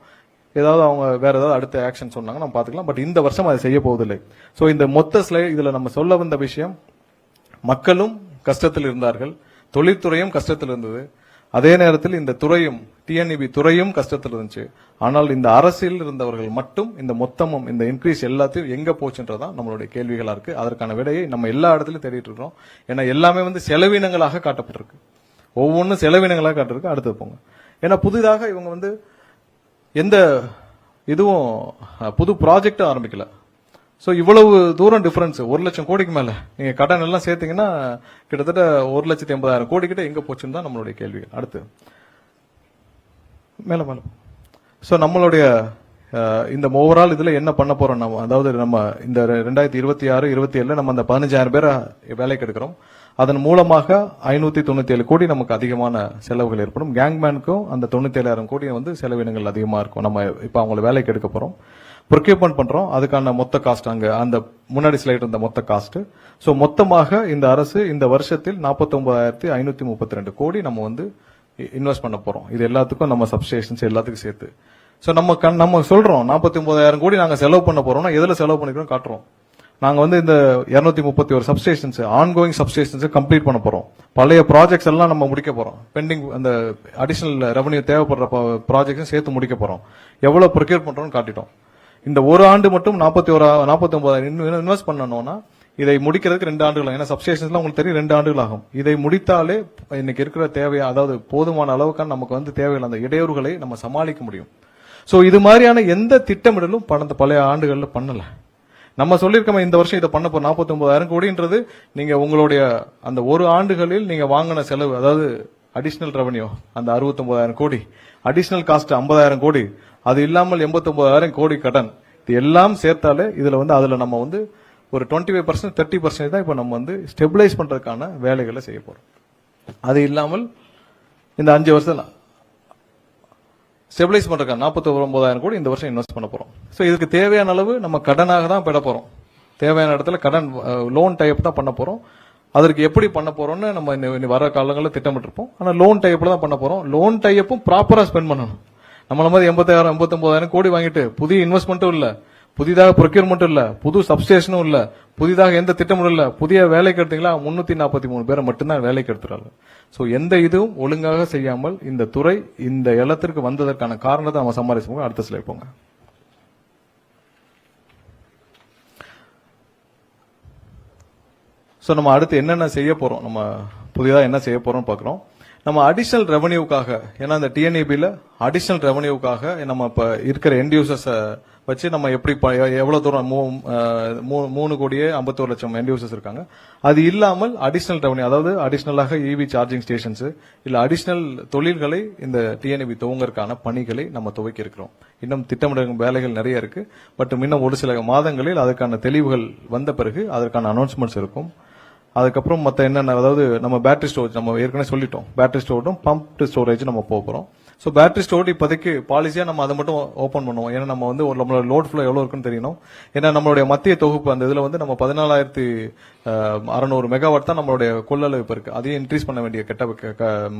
ஏதாவது அவங்க வேற ஏதாவது அடுத்த ஆக்ஷன் சொன்னாங்க நம்ம பாத்துக்கலாம். பட் இந்த வருஷம் அதை செய்ய போவதில்லை. சோ இந்த மொத்த ஸ்லைட் இதுல நம்ம சொல்ல வந்த விஷயம், மக்களும் கஷ்டத்தில் இருந்தார்கள், தொழில்துறையும் கஷ்டத்தில் இருந்தது, அதே நேரத்தில் இந்த துறையும் டிஎன்இபி துறையும் கஷ்டத்தில் இருந்துச்சு. ஆனால் இந்த அரசியல் இருந்தவர்கள் மட்டும் இந்த மொத்தமும் இந்த இன்க்ரீஸ் எல்லாத்தையும் எங்க போச்சுன்றதான் நம்மளுடைய கேள்விகளா இருக்கு. அதற்கான விடையை நம்ம எல்லா இடத்துலயும் தேடிட்டு இருக்கோம். ஏன்னா எல்லாமே செலவினங்களாக காட்டப்பட்டிருக்கு. ஒவ்வொன்றும் செலவினங்களாக காட்டிருக்கு. அடுத்து போங்க. ஏன்னா புதிதாக இவங்க எந்த இதுவும் புது ப்ராஜெக்டும் ஆரம்பிக்கல. சோ இவ்வளவு தூரம் டிஃபரன்ஸ், 1 லட்சம் கோடிக்கு மேல நீங்க கடன் எல்லாம் சேர்த்தீங்கன்னா கிட்டத்தட்ட 1,80,000 கோடி கிட்ட எங்க போச்சுன்னு தான் நம்மளுடைய கேள்விகள். அடுத்து மேல சோ நம்மளுடைய இந்த ஓவரால் இதுல என்ன பண்ண போறோம் நம்ம, அதாவது நம்ம இந்த 2026-27 நம்ம அந்த 15,000 பேரை வேலைக்கு எடுக்கிறோம். அதன் மூலமாக 597 கோடி நமக்கு அதிகமான செலவுகள் ஏற்படும். கேங்மேனுக்கும் அந்த 97,000 கோடி செலவினங்கள் அதிகமா இருக்கும். நம்ம இப்ப அவங்களை வேலைக்கு எடுக்க போறோம், ப்ரொக்யூர்மெண்ட் பண்றோம். அதுக்கான மொத்த காஸ்ட் அங்க அந்த முன்னாடி ஸ்லைட் இருந்த மொத்த காஸ்ட். சோ மொத்தமாக இந்த அரசு இந்த வருஷத்தில் 49,532 கோடி நம்ம இன்வெஸ்ட் பண்ண போறோம். இது எல்லாத்துக்கும் நம்ம சப்ஸ்டேஷன்ஸ் எல்லாத்துக்கும் சேர்த்து. சோ நம்ம சொல்றோம் 49,000 கோடி நாங்க செலவு பண்ண போறோம்னா எதுல செலவு பண்ணிக்கிறோம் காட்டுறோம். நாங்க இந்த 231 சப்ஸ்டேஷன்ஸ் ஆன்கோயிங் சப்ஸ்டேஷன்ஸ் கம்ப்ளீட் பண்ண போறோம். பழைய ப்ராஜெக்ட்ஸ் எல்லாம் நம்ம முடிக்க போறோம். பெண்டிங் அந்த அடிஷனல் ரெவன்யூ தேவைப்படுற ப்ராஜெக்ட்ஸ் சேர்த்து முடிக்க போறோம். எவ்வளவு ப்ரொக்யூர் பண்றோம்னு காட்டிட்டோம். இந்த ஒரு ஆண்டு மட்டும் 49,000 இன்வெஸ்ட் பண்ணணும்னா இதை முடிக்கிறதுக்கு 2 ஆண்டுகள். ஏன்னா சப்ஸ்டேஷன்ஸ்ல உங்களுக்கு தெரியும் 2 ஆண்டுகள் ஆகும். இதை முடித்தாலே இன்னைக்கு இருக்கிற தேவையா, அதாவது போதுமான அளவுக்கு நமக்கு தேவையான அந்த இடையூறுகளை நம்ம சமாளிக்க முடியும். சோ இது மாதிரியான எந்த திட்டமிடலும் பழைய ஆண்டுகள்ல பண்ணல. நம்ம சொல்லிருக்கோம் இந்த வருஷம் இதை பண்ண போறோம். 49,000 கோடின்றது நீங்க உங்களுடைய அந்த ஒரு ஆண்டுகளில் நீங்க வாங்கின செலவு, அதாவது அடிஷனல் ரெவன்யூ அந்த 69,000 கோடி, அடிஷனல் காஸ்ட் 50,000 கோடி, அது இல்லாமல் 89,000 கோடி கடன், இது எல்லாம் சேர்த்தாலே இதுல அதுல நம்ம ஒரு 25% 30% தான் இப்ப நம்ம ஸ்டெபிலைஸ் பண்றதுக்கான வேலைகளை செய்ய போறோம். அது இல்லாமல் இந்த 5 வருஷம் ஸ்டெபிலைஸ் பண்றதுக்கான 49,000 கோடி இந்த வருஷம் இன்வெஸ்ட் பண்ண போறோம். சோ இதுக்கு தேவையான அளவு நம்ம கடனாக தான் பெற போறோம். தேவையான இடத்துல கடன் லோன் டைப் தான் பண்ண போறோம். அதற்கு எப்படி பண்ண போறோம்னு நம்ம வர காலங்களில் திட்டமிட்டிருப்போம். ஆனா லோன் டைப்ல தான் பண்ண போறோம். லோன் டைப்பும் ப்ராப்பரா ஸ்பெண்ட் பண்ணணும். நம்மள மாதிரி 80,000 89,000 கோடி வாங்கிட்டு புதிய இன்வெஸ்ட்மெண்ட்டும் இல்ல, புதிதாக ப்ரொக்யூர்மெண்ட் இல்ல, புது சப்ஸ்டேஷனும் இல்ல, புதிதாக எந்த திட்டமும் இல்ல, புதிய வேலைக்கு எடுத்தீங்களா 343 பேரை மட்டும்தான் வேலைக்கு எடுத்துறாங்க. சோ எந்த இதுவும் ஒழுங்காக செய்யாமல் இந்த துறை இந்த இடத்திற்கு வந்ததற்கான காரணத்தை நம்ம சமாளிச்சுக்கோங்க. அடுத்த ஸ்லைட் போங்க. சோ நம்ம அடுத்து என்னென்ன செய்ய போறோம், நம்ம புதிதாக என்ன செய்ய போறோம் பாக்குறோம். நம்ம அடிஷனல் ரெவன்யூக்காக, ஏன்னா இந்த டிஎன்இபில அடிஷனல் ரெவன்யூக்காக நம்ம இப்ப இருக்கிற எண்ட் யூசர்ஸ் வச்சு நம்ம எப்படி எவ்வளவு தூரம் 3,51,00,000 எண்ட் யூசர்ஸ் இருக்காங்க. அது இல்லாமல் அடிஷனல் ரெவன்யூ, அதாவது அடிஷனலாக இவி சார்ஜிங் ஸ்டேஷன்ஸ் இல்ல அடிஷனல் தொழில்களை இந்த டிஎன்இபி துவங்கறதுக்கான பணிகளை நம்ம துவக்கி இருக்கிறோம். இன்னும் திட்டமிடும் வேலைகள் நிறைய இருக்கு. பட் இன்னும் ஒரு சில மாதங்களில் அதற்கான தெளிவுகள் வந்த பிறகு அதற்கான அனௌன்ஸ்மெண்ட்ஸ் இருக்கும். அதுக்கப்புறம் மத்த என்னென்ன, அதாவது நம்ம பேட்டரி ஸ்டோரேஜ் நம்ம ஏற்கனவே சொல்லிட்டோம், பேட்டரி ஸ்டோரேஜும் பம்ப் ஸ்டோரேஜ் நம்ம போறோம். சோ பேட்டரி ஸ்டோரேஜ் இப்போதைக்கு பாலிசியா நம்ம அதை மட்டும் ஓபன் பண்ணுவோம். ஏன்னா நம்ம வந்து நம்மளோட லோட் ஃப்ளோ எவ்வளவு இருக்குன்னு தெரியணும். ஏன்னா நம்மளுடைய மத்திய தொகுப்பு அந்த இதுல வந்து நம்ம 14,600 மெகாவாட் தான் நம்மளுடைய கொள்ளளவு இப்ப இருக்கு. அதையும் இன்க்ரீஸ் பண்ண வேண்டிய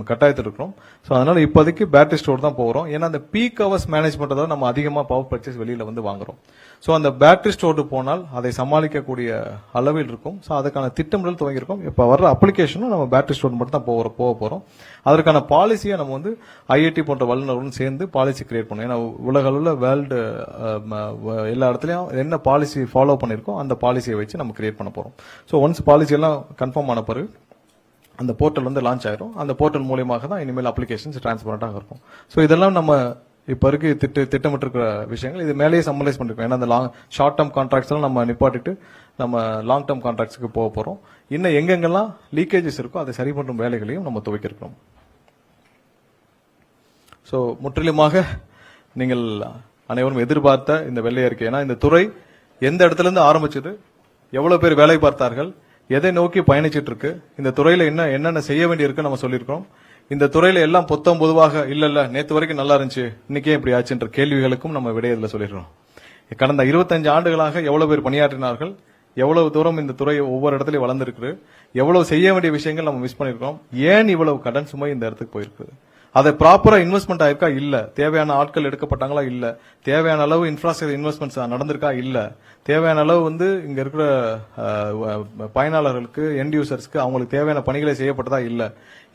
கட்டாயத்தில் இருக்கிறோம். சோ அதனால இப்போதைக்கு பேட்டரி ஸ்டோர் தான் போறோம். ஏன்னா அந்த பீக் ஹவர்ஸ் மேனேஜ்மெண்ட் தான் நம்ம அதிகமா பவர் பர்ச்சேஸ் வெளியில வந்து வாங்குறோம். சோ அந்த பேட்டரி ஸ்டோர் போனால் அதை சமாளிக்கக்கூடிய அளவில் இருக்கும். சோ அதுக்கான திட்டமிடல் துவங்கியிருக்கோம். இப்ப வர்ற அப்ளிகேஷனும் நம்ம பேட்டரி ஸ்டோர் மட்டும் தான் போக போறோம். அதற்கான பாலிசியை நம்ம வந்து ஐஐடி போன்ற வல்லுநர்களுடன் சேர்ந்து பாலிசி கிரியேட் பண்ணுவோம். ஏன்னா உலக அளவில் வேர்ல்டு எல்லா இடத்துலயும் என்ன பாலிசி ஃபாலோ பண்ணிருக்கோம் அந்த பாலிசியை வச்சு நம்ம கிரியேட் பண்ண போறோம். சோ ஒன்ஸ் பாலிசி எல்லாம் கன்ஃபார்ம் ஆன பிறகு அந்த போர்ட்டல் வந்து லான்ச் ஆயிரும். அந்த போர்ட்டல் மூலமாக தான் இனிமேல் அப்ளிகேஷன்ஸ் டிரான்ஸ்பரண்டாக இருக்கும். சோ இதெல்லாம் நம்ம இப்ப இருக்கு திட்டமிட்டு இருக்கிற விஷயங்கள். இது மேலேயே சம்மரைஸ் பண்ணிருக்கோம். ஏன்னா அந்த ஷார்ட் டேர்ம் கான்ட்ராக்ட்ஸ் எல்லாம் நம்ம நிப்பாட்டிட்டு நம்ம லாங் டேர்ம் கான்ட்ராக்ட்ஸ்க்கு போக போறோம். இன்னும் எங்கெங்கெல்லாம் லீக்கேஜஸ் இருக்கோ அதை சரி பண்ணும் வேலைகளையும் நம்ம துவக்கிருக்கிறோம். சோ முற்றிலுமாக நீங்கள் அனைவரும் எதிர்பார்த்த இந்த வெள்ளை அறிக்கை. ஏன்னா இந்த துறை எந்த இடத்துல இருந்து ஆரம்பிச்சது, எவ்வளவு பேர் வேலை பார்த்தார்கள், எதை நோக்கி பயணிச்சிட்டு இருக்கு, இந்த துறையில என்னென்ன செய்ய வேண்டி இருக்கு நம்ம சொல்லியிருக்கோம். இந்த துறையில எல்லாம் பொதுவாக இல்ல நேத்து வரைக்கும் நல்லா இருந்துச்சு இன்னைக்கே இப்படி ஆச்சுன்ற கேள்விகளுக்கும் நம்ம விடையதுல சொல்லிடுறோம். கடந்த 25 ஆண்டுகளாக எவ்வளவு பேர் பணியாற்றினார்கள், எவ்வளவு தூரம் இந்த துறை ஒவ்வொரு இடத்துலயும் வளர்ந்திருக்கு, எவ்வளவு செய்ய வேண்டிய விஷயங்கள் நம்ம மிஸ் பண்ணிருக்கோம், ஏன் இவ்வளவு கடன் சுமை இந்த இடத்துக்கு போயிருக்கு, அதை ப்ராப்பரா இன்வெஸ்ட்மெண்ட் ஆயிருக்கா இல்ல, தேவையான ஆட்கள் எடுக்கப்பட்டாங்களா இல்ல, தேவையான அளவு இன்ஃப்ராஸ்ட்ரக்சர் இன்வெஸ்ட்மெண்ட்ஸ் நடந்திருக்கா இல்ல, தேவையான அளவு வந்து இங்க இருக்கிற பயனாளர்களுக்கு எண்ட் யூசர்ஸ்க்கு அவங்களுக்கு தேவையான பணிகளை செய்யப்பட்டதா இல்ல,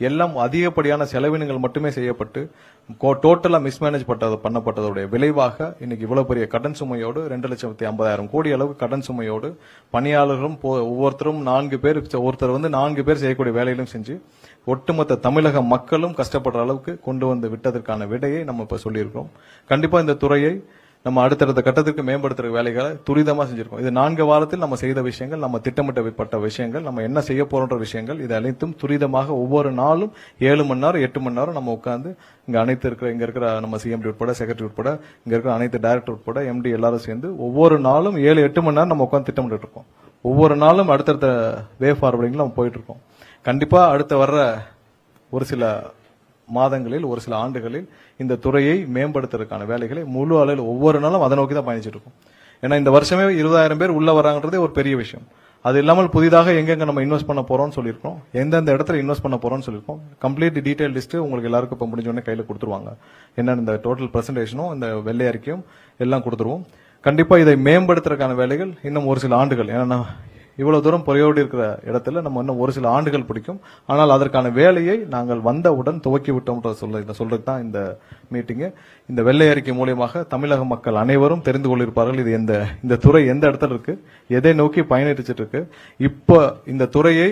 எல்லாம் அதிகப்படியான செலவினங்கள் மட்டுமே செய்யப்பட்டு டோட்டலா மிஸ்மேனேஜ் பண்ணப்பட்டதோட விளைவாக இன்னைக்கு இவ்வளவு பெரிய கடன் சுமையோடு 2,50,000 கோடி அளவு கடன் சுமையோடு பணியாளர்களும் ஒவ்வொருத்தரும் 4 பேர், ஒருத்தர் வந்து 4 பேர் செய்யக்கூடிய வேலையிலும் செஞ்சு ஒட்டுமொத்த தமிழக மக்களும் கஷ்டப்படுற அளவுக்கு கொண்டு வந்து விட்டதற்கான விடையை நம்ம இப்ப சொல்லியிருக்கோம். கண்டிப்பா இந்த துறையை நம்ம அடுத்தடுத்த கட்டத்திற்கு மேம்படுத்துற வேலைகளை துரிதமா செஞ்சிருக்கோம். இது 4 வாரத்தில் நம்ம செய்த விஷயங்கள், நம்ம திட்டமிட்டப்பட்ட விஷயங்கள், நம்ம என்ன செய்ய போறோன்ற விஷயங்கள், இது அனைத்தும் துரிதமாக ஒவ்வொரு நாளும் 7 மணி நேரம் 8 மணி நேரம் நம்ம உட்கார்ந்து இங்க இருக்கிற நம்ம சிஎம்டி உட்பட செக்ரட்டரி உட்பட இங்க இருக்கிற அனைத்து டைரக்டர் உட்பட எம்டி எல்லாரும் சேர்ந்து ஒவ்வொரு நாளும் 7-8 மணி நேரம் நம்ம உட்கார்ந்து திட்டமிட்டு இருக்கோம். ஒவ்வொரு நாளும் அடுத்தடுத்த வே ஃபார்வர்டிங்ல நம்ம போயிட்டு இருக்கோம். கண்டிப்பா அடுத்த வர்ற ஒரு சில மாதங்களில் ஒரு சில ஆண்டுகளில் இந்த துறையை மேம்படுத்துறதுக்கான வேலைகளை முழு அளவில் ஒவ்வொரு நாளும் அதை நோக்கி தான் பயணிச்சிட்டு இருக்கோம். ஏன்னா இந்த வருஷமே 20,000 பேர் உள்ள வராங்கன்றதே ஒரு பெரிய விஷயம். அது இல்லாமல் புதிதாக எங்கெங்க நம்ம இன்வெஸ்ட் பண்ண போறோம்னு சொல்லியிருக்கோம், எந்தெந்த இடத்துல இன்வெஸ்ட் பண்ண போறோம்னு சொல்லியிருக்கோம். கம்ப்ளீட் டீடைல் லிஸ்ட் உங்களுக்கு எல்லாருக்கும் இப்ப முடிஞ்ச உடனே கையில கொடுத்துருவாங்க. என்னன்னு இந்த டோட்டல் பிரசன்டேஷனும் இந்த வெள்ளை அறிக்கையும் எல்லாம் கொடுத்துருவோம். கண்டிப்பா இதை மேம்படுத்துறதுக்கான வேலைகள் இன்னும் ஒரு சில ஆண்டுகள், ஏன்னா இவ்வளவு தூரம் பொறையோடு இருக்கிற இடத்துல நம்ம இன்னும் ஒரு சில ஆண்டுகள் பிடிக்கும். ஆனால் அதற்கான வேலையை நாங்கள் வந்தவுடன் துவக்கி விட்டோம் சொல்றது தான் இந்த மீட்டிங். இந்த வெள்ளை அறிக்கை மூலியமாக தமிழக மக்கள் அனைவரும் தெரிந்து கொள்ளிருப்பார்கள் இது இந்த துறை எந்த இடத்துல இருக்கு, எதை நோக்கி பயணிச்சிட்டு இருக்கு. இப்போ இந்த துறையை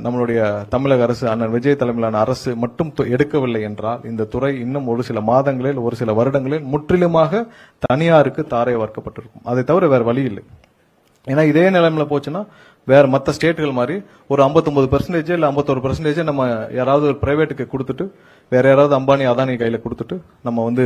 நம்மளுடைய தமிழக அரசு அண்ணன் விஜய் தலைமையிலான அரசு மட்டும் எடுக்கவில்லை என்றால் இந்த துறை இன்னும் ஒரு சில மாதங்களில் ஒரு சில வருடங்களில் முற்றிலுமாக தனியாருக்கு தாரை வார்க்கப்பட்டிருக்கும். அதை தவிர வேற வழி இல்லை. ஏன்னா இதே நிலைமையில போச்சுன்னா வேற மற்ற ஸ்டேட்டுகள் மாதிரி ஒரு 59% இல்ல 51% நம்ம யாராவது ஒரு பிரைவேட்டுக்கு கொடுத்துட்டு வேற யாராவது அம்பானி அதானி கையில கொடுத்துட்டு நம்ம வந்து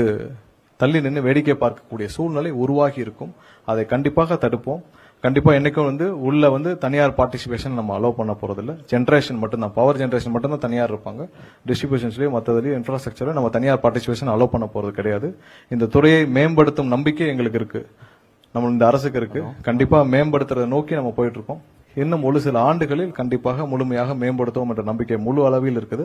தள்ளி நின்று வேடிக்கை பார்க்கக்கூடிய சூழ்நிலை உருவாகி இருக்கும். அதை கண்டிப்பாக தடுப்போம். கண்டிப்பா என்னைக்கும் வந்து உள்ள வந்து தனியார் பார்ட்டிசிபேஷன் நம்ம அலோவ் பண்ண போறதில்ல. ஜென்ரேஷன் மட்டும் தான், பவர் ஜென்ரேஷன் மட்டும் தான் தனியார் இருப்பாங்க. டிஸ்ட்ரிபியூஷன்ஸ்லயும் மற்றதுலயும் இன்ஃப்ராஸ்ட்ரக்சர் நம்ம தனியார் பார்ட்டிசிபேஷன் அலோவ் பண்ண போறது கிடையாது. இந்த துறையை மேம்படுத்தும் நம்பிக்கை எங்களுக்கு இருக்கு, நம்ம இந்த அரசுக்கு இருக்கு. கண்டிப்பா மேம்படுத்துறதை நோக்கி நம்ம போயிட்டு இருக்கோம். இன்னும் ஒரு சில ஆண்டுகளில் கண்டிப்பாக முழுமையாக மேம்படுத்துவோம் என்ற நம்பிக்கை முழு அளவில் இருக்குது.